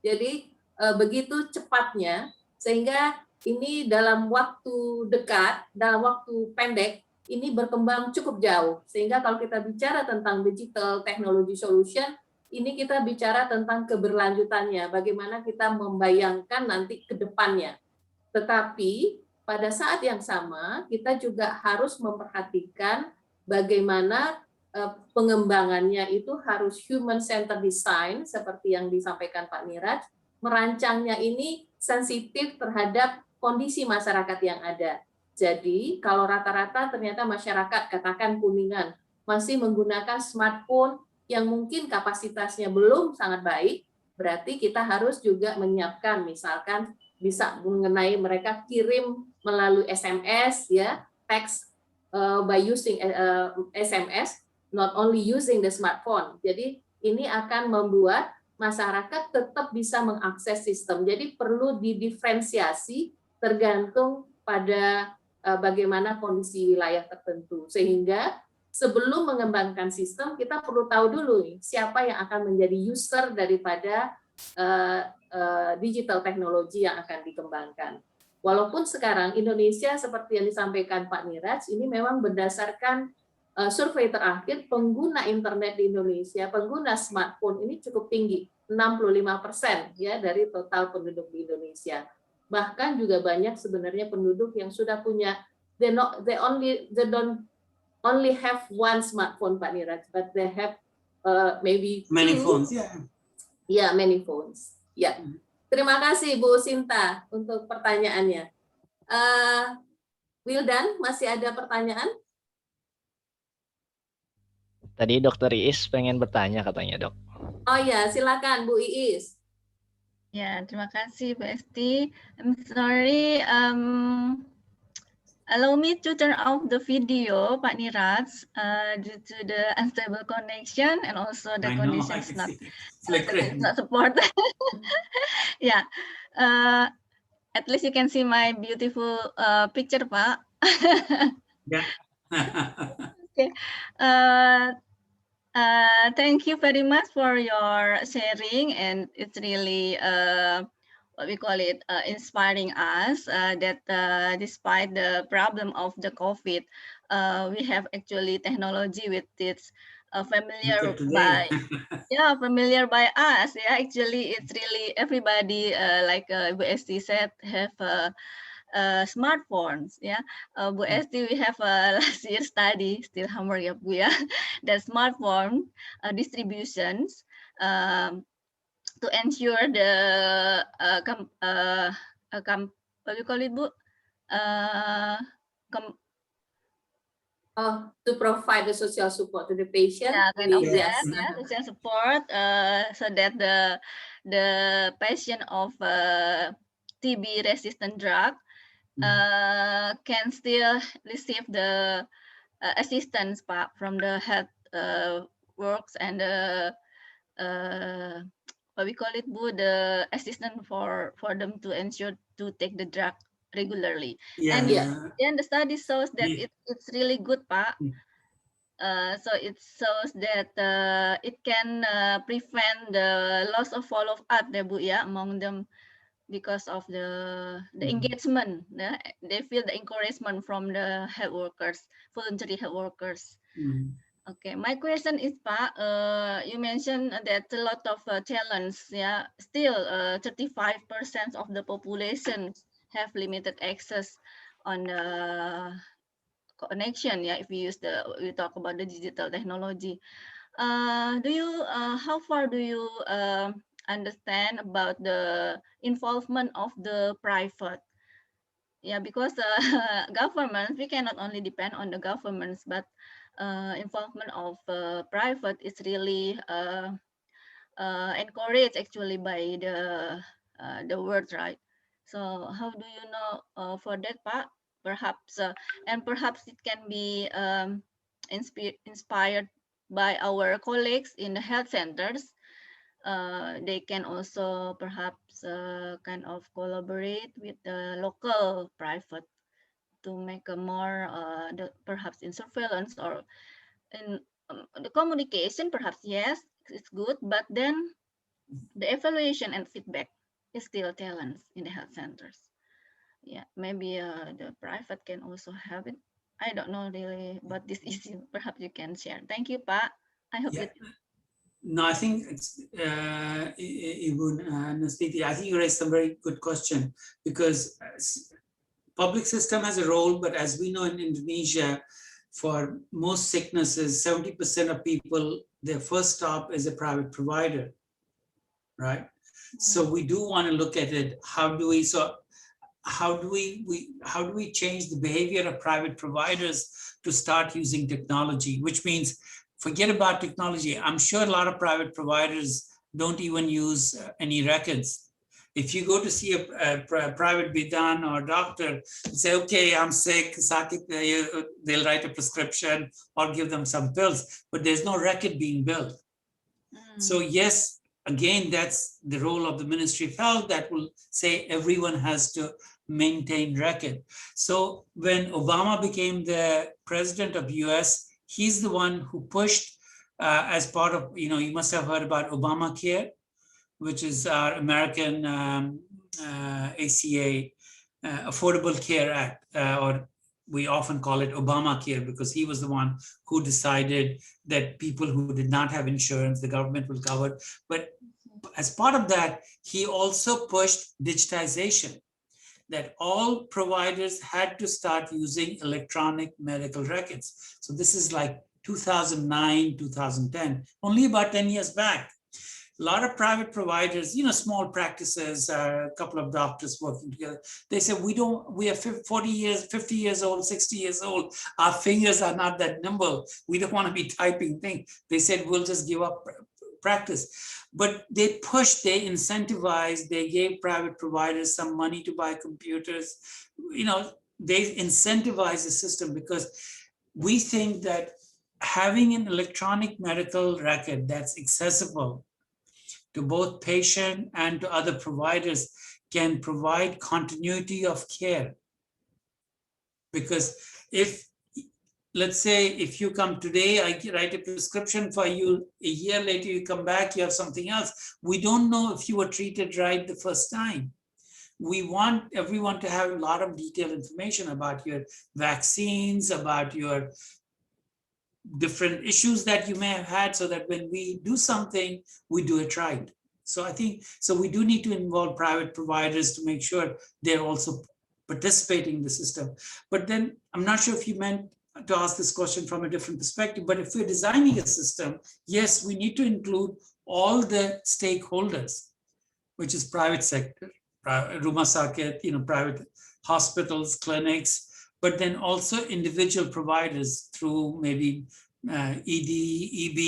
Jadi begitu cepatnya sehingga ini dalam waktu dekat, dalam waktu pendek ini berkembang cukup jauh. Sehingga kalau kita bicara tentang digital technology solution, ini kita bicara tentang keberlanjutannya, bagaimana kita membayangkan nanti ke depannya. Tetapi pada saat yang sama kita juga harus memperhatikan bagaimana pengembangannya itu harus human centered design seperti yang disampaikan Pak Niraj, merancangnya ini sensitif terhadap kondisi masyarakat yang ada. Jadi kalau rata-rata ternyata masyarakat katakan Kuningan masih menggunakan smartphone yang mungkin kapasitasnya belum sangat baik, berarti kita harus juga menyiapkan misalkan bisa mengenai mereka kirim melalui SMS ya, text by using SMS, not only using the smartphone. Jadi ini akan membuat masyarakat tetap bisa mengakses sistem. Jadi perlu didiferensiasi tergantung pada bagaimana kondisi wilayah tertentu. Sehingga sebelum mengembangkan sistem, kita perlu tahu dulu nih, siapa yang akan menjadi user daripada digital teknologi yang akan dikembangkan. Walaupun sekarang Indonesia seperti yang disampaikan Pak Niraj, ini memang berdasarkan survei terakhir pengguna internet di Indonesia, pengguna smartphone ini cukup tinggi, 65% ya dari total penduduk di Indonesia. Bahkan juga banyak sebenarnya penduduk yang sudah punya, they don't only have one smartphone Pak Niraj, but they have maybe many two. phones, yeah. Ya, many phones. Ya, terima kasih Bu Sinta untuk pertanyaannya. Wildan, masih ada pertanyaan? Tadi Dokter Iis pengen bertanya katanya, Dok. Oh ya, silakan Bu Iis. Ya, terima kasih Bu Esti. I'm sorry, allow me to turn off the video, Pak Niraj, due to the unstable connection and also the condition is not support. Yeah, at least you can see my beautiful picture, Pak. Yeah. Okay. Thank you very much for your sharing, and it's really what we call it, inspiring us that despite the problem of the COVID, we have actually technology with its familiar by familiar by us. Yeah, actually it's really everybody like Bu Esti said have smartphones. Yeah, Bu Esti, we have last year study, still hammer ya Bu ya, the smartphone distributions to ensure the what we call it, Bu, To provide the social support to the patient. Yeah, kind of Yes. that, yeah, social support, so that the patient of TB resistant drug can still receive the assistance from the health works and what we call it, Bu, the assistant for them to ensure to take the drug regularly. Yeah. And Yeah. the study shows that Yeah. it's really good, Pak. Mm. So it shows that it can prevent the loss of follow-up, Bu, ya, among them because of the engagement. They feel the encouragement from the health workers, voluntary health workers. Okay, my question is, Pak, you mentioned that a lot of challenges, yeah, still 35% of the population have limited access on connection, yeah, if we talk about the digital technology. How far do you understand about the involvement of the private? Yeah, because government, we cannot only depend on the governments, but involvement of private is really encouraged actually by the world, right? So how do you know for that part? Perhaps and perhaps it can be inspired by our colleagues in the health centers. They can also perhaps kind of collaborate with the local private to make a more perhaps in surveillance or in the communication. Perhaps yes, it's good, but then the evaluation and feedback is still talents in the health centers. Yeah, maybe the private can also have it. I don't know really about this issue. Perhaps you can share. Thank you, Pak. I hope Yeah. it. No, I think it's Nastiti, I think you raised some very good question, because public system has a role, but as we know in Indonesia, for most sicknesses, 70% of people, their first stop is a private provider, right? So we do want to look at it. How do we change the behavior of private providers to start using technology, which means forget about technology. I'm sure a lot of private providers don't even use any records. If you go to see a private bidan or doctor, say, okay, I'm sick, they'll write a prescription or give them some pills, but there's no record being built. So yes, again, that's the role of the Ministry of Health that will say everyone has to maintain record. So when Obama became the president of US, he's the one who pushed as part of, you must have heard about Obamacare, which is our American ACA, Affordable Care Act, or we often call it Obamacare, because he was the one who decided that people who did not have insurance, the government will cover. But as part of that, he also pushed digitization, that all providers had to start using electronic medical records. So this is like 2009, 2010, only about 10 years back. A lot of private providers, small practices, a couple of doctors working together, they said, we are 40 years, 50 years old, 60 years old. Our fingers are not that nimble. We don't want to be typing things. They said, we'll just give up practice. But they pushed, they incentivized, they gave private providers some money to buy computers. They incentivized the system, because we think that having an electronic medical record that's accessible to both patient and to other providers can provide continuity of care. Because let's say if you come today, I write a prescription for you, a year later you come back, you have something else. We don't know if you were treated right the first time. We want everyone to have a lot of detailed information about your vaccines, about your different issues that you may have had, so that when we do something, we do it right. So I think, we do need to involve private providers to make sure they're also participating in the system. But then I'm not sure if you meant to ask this question from a different perspective, but if we're designing a system, yes, we need to include all the stakeholders, which is private sector, rumah sakit, private hospitals, clinics, but then also individual providers through maybe ED, EB,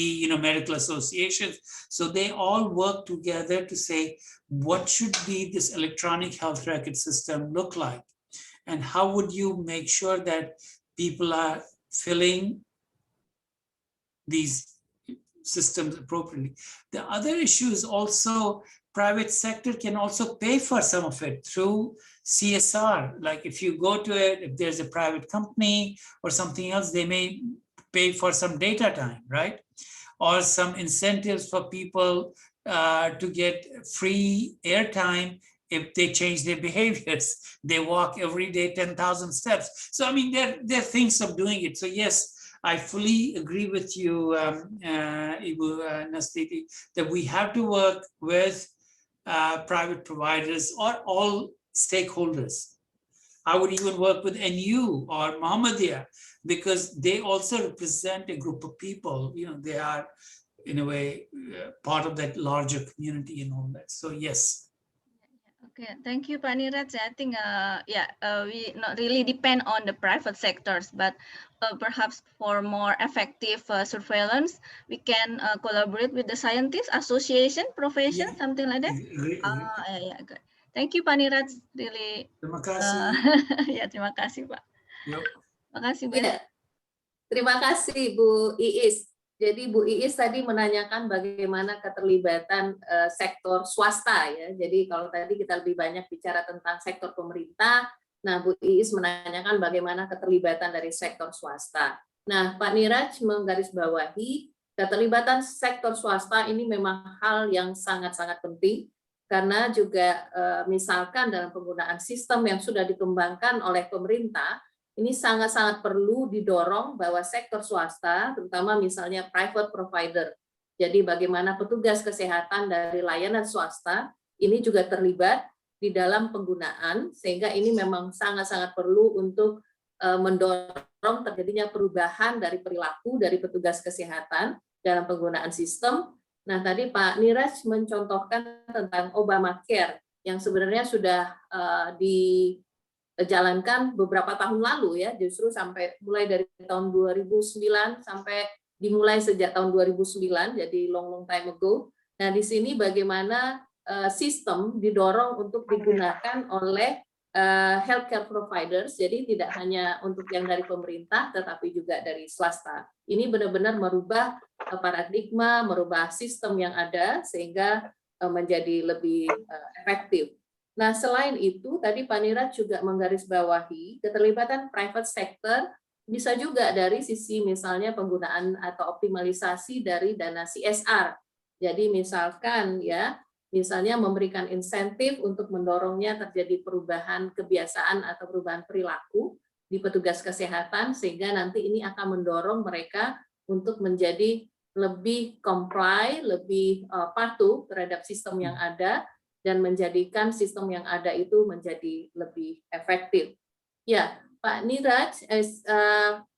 medical associations. So they all work together to say, what should be this electronic health record system look like? And how would you make sure that people are filling these systems appropriately? The other issue is also private sector can also pay for some of it through CSR. Like if you go to it, if there's a private company or something else, they may pay for some data time, right? Or some incentives for people to get free airtime if they change their behaviors. They walk every day 10,000 steps. So I mean, there are things of doing it. So yes, I fully agree with you, Ibu Nastiti, that we have to work with private providers or all stakeholders. I would even work with NU or Muhammadiyah, because they also represent a group of people. They are, in a way, part of that larger community and all that. So yes. Okay, thank you, Pak Niraj. I think, we not really depend on the private sectors, but perhaps for more effective surveillance, we can collaborate with the scientists, association, profession, something like that. Yeah, good. Thank you, Pak Niraj. Really. Terima kasih. Ya, terima kasih, Pak. Yuk. Terima kasih, Bu. Ya, terima kasih Bu Iis. Jadi Bu Iis tadi menanyakan bagaimana keterlibatan sektor swasta ya. Jadi kalau tadi kita lebih banyak bicara tentang sektor pemerintah, nah Bu Iis menanyakan bagaimana keterlibatan dari sektor swasta. Nah, Pak Niraj menggarisbawahi keterlibatan sektor swasta ini memang hal yang sangat-sangat penting, karena juga misalkan dalam penggunaan sistem yang sudah dikembangkan oleh pemerintah, ini sangat-sangat perlu didorong bahwa sektor swasta, terutama misalnya private provider, jadi bagaimana petugas kesehatan dari layanan swasta, ini juga terlibat di dalam penggunaan, sehingga ini memang sangat-sangat perlu untuk mendorong terjadinya perubahan dari perilaku dari petugas kesehatan dalam penggunaan sistem. Nah, tadi Pak Niraj mencontohkan tentang Obamacare yang sebenarnya sudah dijalankan beberapa tahun lalu ya, justru sampai mulai dari tahun 2009 sampai dimulai sejak tahun 2009, jadi long time ago. Nah, di sini bagaimana sistem didorong untuk digunakan oleh healthcare providers, jadi tidak hanya untuk yang dari pemerintah, tetapi juga dari swasta. Ini benar-benar merubah paradigma, merubah sistem yang ada, sehingga menjadi lebih efektif. Nah, selain itu, tadi Pak Niraj juga menggarisbawahi keterlibatan private sector, bisa juga dari sisi misalnya penggunaan atau optimalisasi dari dana CSR. Jadi misalkan ya, misalnya memberikan insentif untuk mendorongnya terjadi perubahan kebiasaan atau perubahan perilaku di petugas kesehatan, sehingga nanti ini akan mendorong mereka untuk menjadi lebih comply, lebih patuh terhadap sistem yang ada, dan menjadikan sistem yang ada itu menjadi lebih efektif. Ya, Pak Niraj,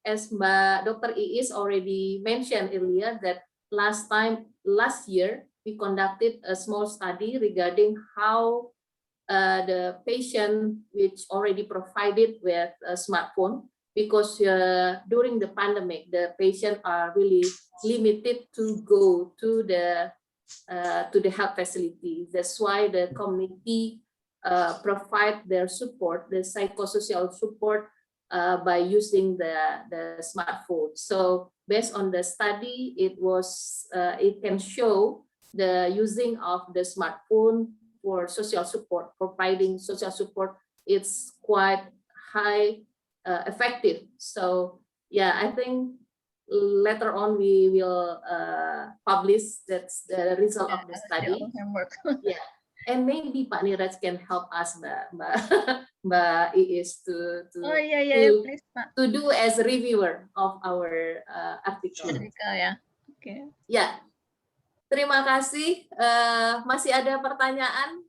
as Mbak Dr. Iis already mentioned earlier that last year, we conducted a small study regarding how the patient which already provided with a smartphone, because during the pandemic, the patient are really limited to go to the health facility. That's why the community provide their support, the psychosocial support, by using the smartphone. So based on the study, it can show the using of the smartphone for social support, providing social support, it's quite high effective. So yeah, I think later on we will publish that's the result of the study. Yeah, and maybe Pak Niraj can help us, Mbak Iis, to do as a reviewer of our article. Yeah. Okay. Yeah. Terima kasih. Masih ada pertanyaan,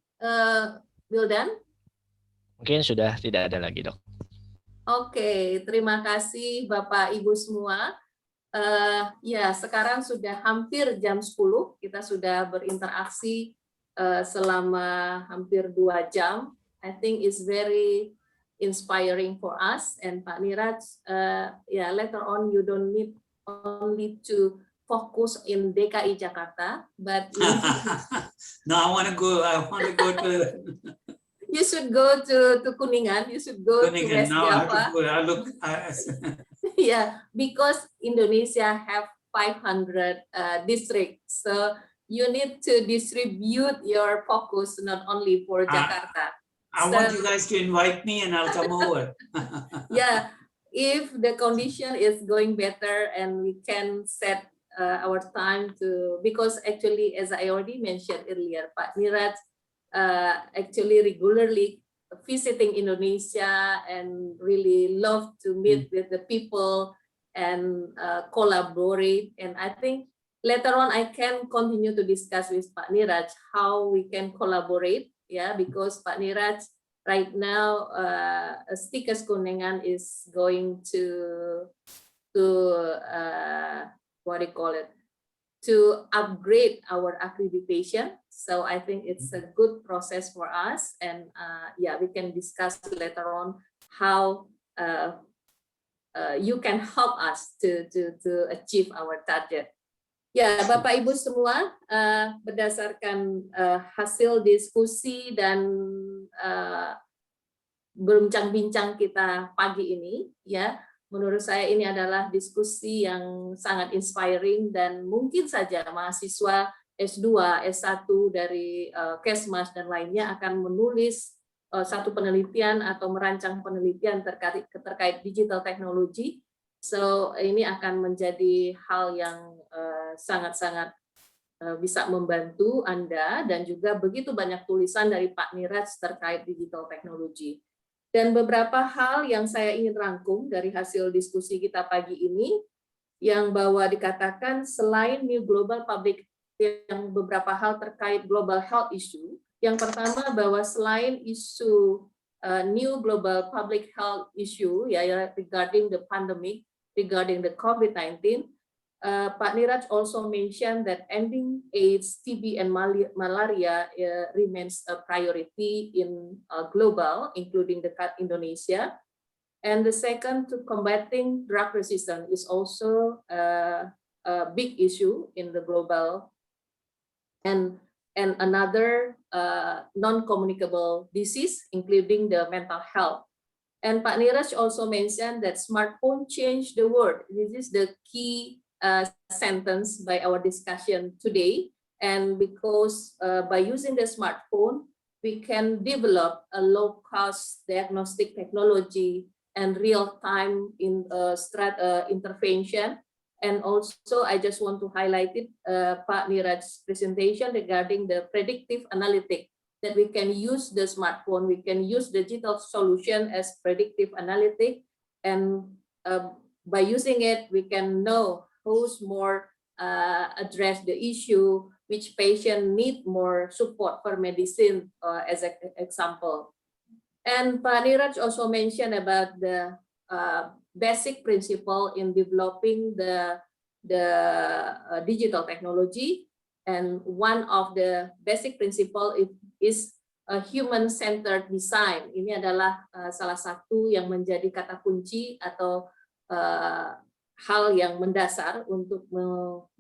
Wildan? Mungkin sudah tidak ada lagi, Dok. Oke, terima kasih Bapak Ibu semua. Ya, sekarang sudah hampir jam 10. Kita sudah berinteraksi selama hampir 2 jam. I think it's very inspiring for us. And Pak Niraj, yeah, later on you don't need only to focus in DKI Jakarta, but No, I want to go to you should go to Kuningan, you should go to Kuningan. West Now I have Java. to go. I look. Yeah, because Indonesia have 500 districts, so you need to distribute your focus not only for Jakarta. I want you guys to invite me and I'll come over. Yeah, if the condition is going better and we can set our time to, because actually, as I already mentioned earlier, Pak Niraj actually regularly visiting Indonesia and really love to meet with the people and collaborate. And I think later on I can continue to discuss with Pak Niraj how we can collaborate, yeah, because Pak Niraj right now Stikes Kuningan is going to what do you call it, to upgrade our accreditation. So I think it's a good process for us, and yeah, we can discuss later on how you can help us to achieve our target. Ya, Bapak Ibu semua, berdasarkan hasil diskusi dan berbincang-bincang kita pagi ini, ya, menurut saya ini adalah diskusi yang sangat inspiring, dan mungkin saja mahasiswa S2, S1 dari Kesmas dan lainnya akan menulis satu penelitian atau merancang penelitian terkait digital technology. So ini akan menjadi hal yang sangat-sangat bisa membantu Anda, dan juga begitu banyak tulisan dari Pak Niraj terkait digital technology. Dan beberapa hal yang saya ingin rangkum dari hasil diskusi kita pagi ini, yang bahwa dikatakan selain new global public, yang beberapa hal terkait global health issue. Yang pertama bahwa selain isu new global public health issue, ya, regarding the pandemic, regarding the COVID-19, Pak Niraj also mentioned that ending AIDS, TB, and malaria remains a priority in global, including the Indonesia. And the second, to combating drug resistance is also a big issue in the global. And another non-communicable disease, including the mental health. And Pak Niraj also mentioned that smartphone changed the world. This is the key sentence by our discussion today. And because by using the smartphone, we can develop a low-cost diagnostic technology and real-time intervention. And also, I just want to highlight it, Pak Niraj's presentation regarding the predictive analytics, that we can use the smartphone, we can use digital solution as predictive analytic, and by using it, we can know who's more address the issue, which patient need more support for medicine, as an example. And Pak Niraj also mentioned about the basic principle in developing the digital technology, and one of the basic principle is a human-centered design. Ini adalah salah satu yang menjadi kata kunci atau hal yang mendasar untuk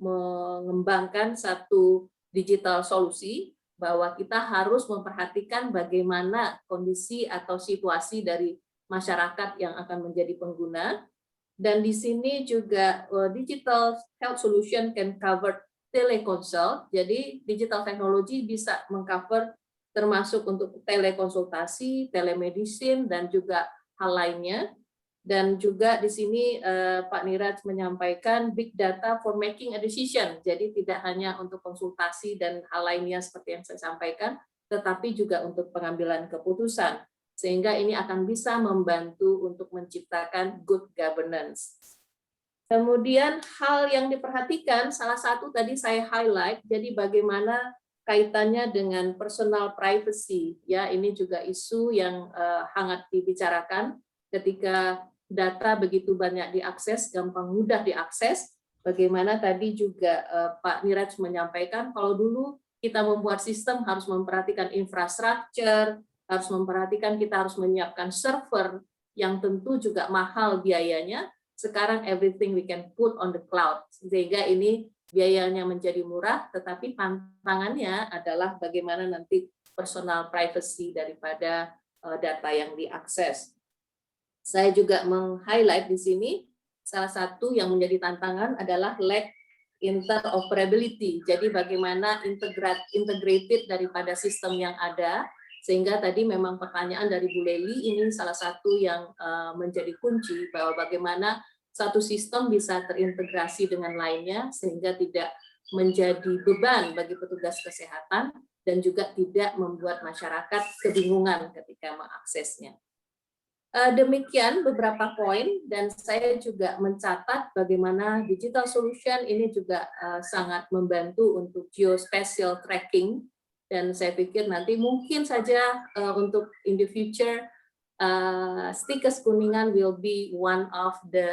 mengembangkan satu digital solusi, bahwa kita harus memperhatikan bagaimana kondisi atau situasi dari masyarakat yang akan menjadi pengguna. Dan di sini juga digital health solution can cover teleconsult. Jadi digital technology bisa mengcover termasuk untuk telekonsultasi, telemedicine, dan juga hal lainnya. Dan juga di sini Pak Niraj menyampaikan big data for making a decision. Jadi tidak hanya untuk konsultasi dan hal lainnya seperti yang saya sampaikan, tetapi juga untuk pengambilan keputusan. Sehingga ini akan bisa membantu untuk menciptakan good governance. Kemudian hal yang diperhatikan, salah satu tadi saya highlight, jadi bagaimana kaitannya dengan personal privacy. Ya, ini juga isu yang hangat dibicarakan ketika data begitu banyak diakses, gampang mudah diakses. Bagaimana tadi juga Pak Niraj menyampaikan, kalau dulu kita membuat sistem harus memperhatikan infrastruktur, harus memperhatikan, kita harus menyiapkan server yang tentu juga mahal biayanya. Sekarang everything we can put on the cloud, sehingga ini biayanya menjadi murah, tetapi tantangannya adalah bagaimana nanti personal privacy daripada data yang diakses. Saya juga meng-highlight di sini, salah satu yang menjadi tantangan adalah lack interoperability. Jadi bagaimana integrated daripada sistem yang ada, sehingga tadi memang pertanyaan dari Bu Leli ini salah satu yang menjadi kunci, bahwa bagaimana satu sistem bisa terintegrasi dengan lainnya sehingga tidak menjadi beban bagi petugas kesehatan dan juga tidak membuat masyarakat kebingungan ketika mengaksesnya. Demikian beberapa poin, dan saya juga mencatat bagaimana digital solution ini juga sangat membantu untuk geospatial tracking. Dan saya pikir nanti mungkin saja untuk in the future, Stikes Kuningan will be one of the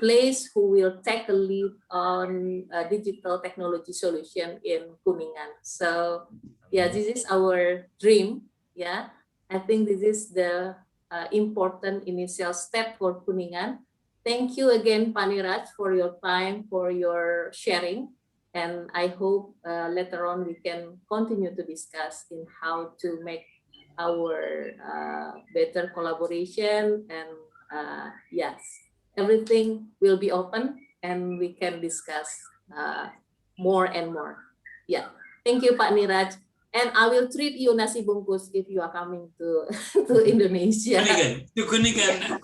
place who will take a lead on digital technology solution in Kuningan. So yeah, this is our dream. Yeah, I think this is the important initial step for Kuningan. Thank you again, Pak Niraj, for your time, for your sharing. And I hope later on we can continue to discuss in how to make our better collaboration, and yes, everything will be open and we can discuss more and more. Yeah, thank you, Pak Niraj. And I will treat you nasi bungkus if you are coming to Indonesia. Kuningan,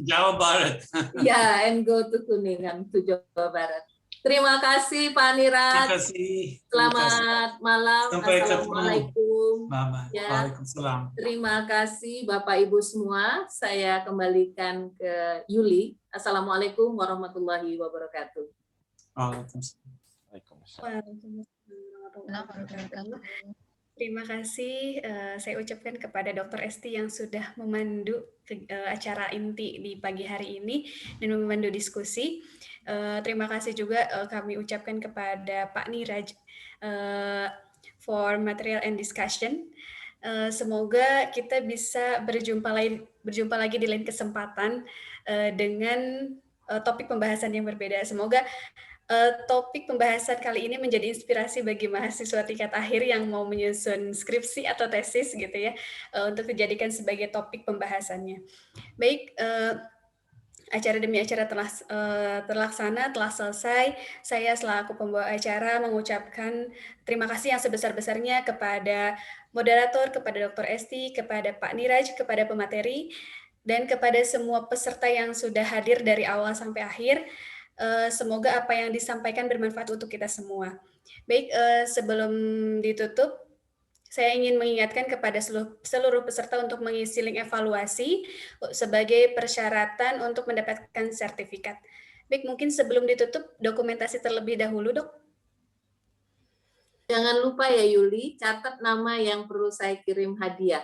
Jawa Barat. Yeah, and go to Kuningan, to Jawa Barat. Terima kasih Pak Niraj. Terima kasih. Selamat malam. Sampai Assalamualaikum. ketemu. Ya. Waalaikumsalam. Terima kasih Bapak Ibu semua. Saya kembalikan ke Yuli. Assalamualaikum warahmatullahi wabarakatuh. Terima kasih saya ucapkan kepada Dr. Esti yang sudah memandu acara inti di pagi hari ini dan memandu diskusi. Terima kasih juga kami ucapkan kepada Pak Niraj for material and discussion. Semoga kita bisa berjumpa lagi di lain kesempatan dengan topik pembahasan yang berbeda. Semoga topik pembahasan kali ini menjadi inspirasi bagi mahasiswa tingkat akhir yang mau menyusun skripsi atau tesis gitu ya, untuk dijadikan sebagai topik pembahasannya. Baik, acara demi acara telah terlaksana, telah selesai. Saya selaku pembawa acara mengucapkan terima kasih yang sebesar-besarnya kepada moderator, kepada Dr. Esti, kepada Pak Niraj, kepada pemateri, dan kepada semua peserta yang sudah hadir dari awal sampai akhir. Semoga apa yang disampaikan bermanfaat untuk kita semua. Baik, sebelum ditutup, saya ingin mengingatkan kepada seluruh peserta untuk mengisi link evaluasi sebagai persyaratan untuk mendapatkan sertifikat. Baik, mungkin sebelum ditutup, dokumentasi terlebih dahulu, Dok. Jangan lupa ya Yuli, catat nama yang perlu saya kirim hadiah.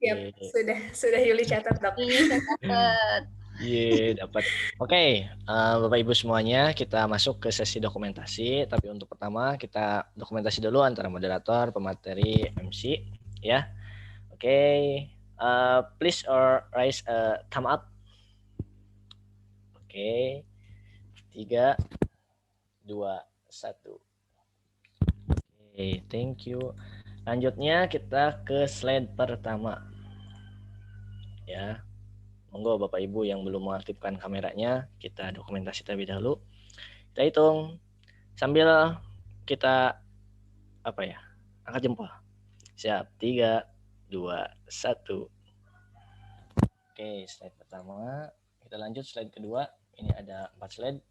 Siap, sudah Yuli catat, Dok. Iya, dapat. Oke, Bapak Ibu semuanya, kita masuk ke sesi dokumentasi. Tapi untuk pertama kita dokumentasi dulu antara moderator, pemateri, MC, ya. Oke, please raise a thumb up. Oke, 3, 2, 1. Oke, thank you. Lanjutnya kita ke slide pertama, ya. Monggo Bapak Ibu yang belum mengaktifkan kameranya, kita dokumentasi terlebih dahulu. Kita hitung sambil kita angkat jempol. Siap, 3, 2, 1. Oke, slide pertama. Kita lanjut slide kedua. Ini ada 4 slide.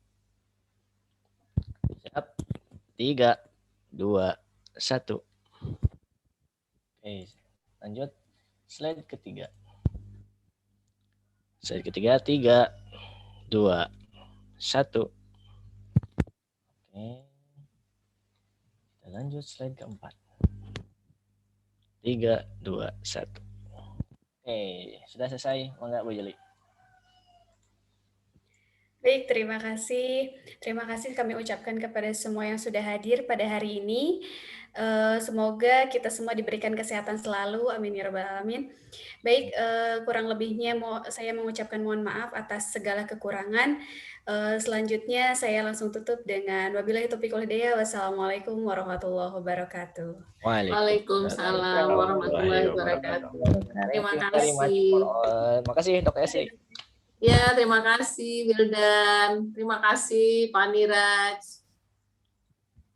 Siap, 3, 2, 1. Oke, lanjut slide ketiga. Slide ketiga, 3, 2, 1. Oke. Kita lanjut slide keempat. 3, 2, 1. Oke, sudah selesai. Mangga Bu Jeli. Baik, terima kasih. Terima kasih kami ucapkan kepada semua yang sudah hadir pada hari ini. Semoga kita semua diberikan kesehatan selalu. Amin ya rabbal alamin. Baik, kurang lebihnya saya mengucapkan mohon maaf atas segala kekurangan. Selanjutnya saya langsung tutup dengan wabillahi taufiq wal hidayah. Wassalamualaikum warahmatullahi wabarakatuh. Waalaikumsalam warahmatullahi wabarakatuh. Terima Thank you very much for kasih. all. Makasih Dr. Esri. Ya, terima kasih Wildan. Terima kasih Pak Niraj.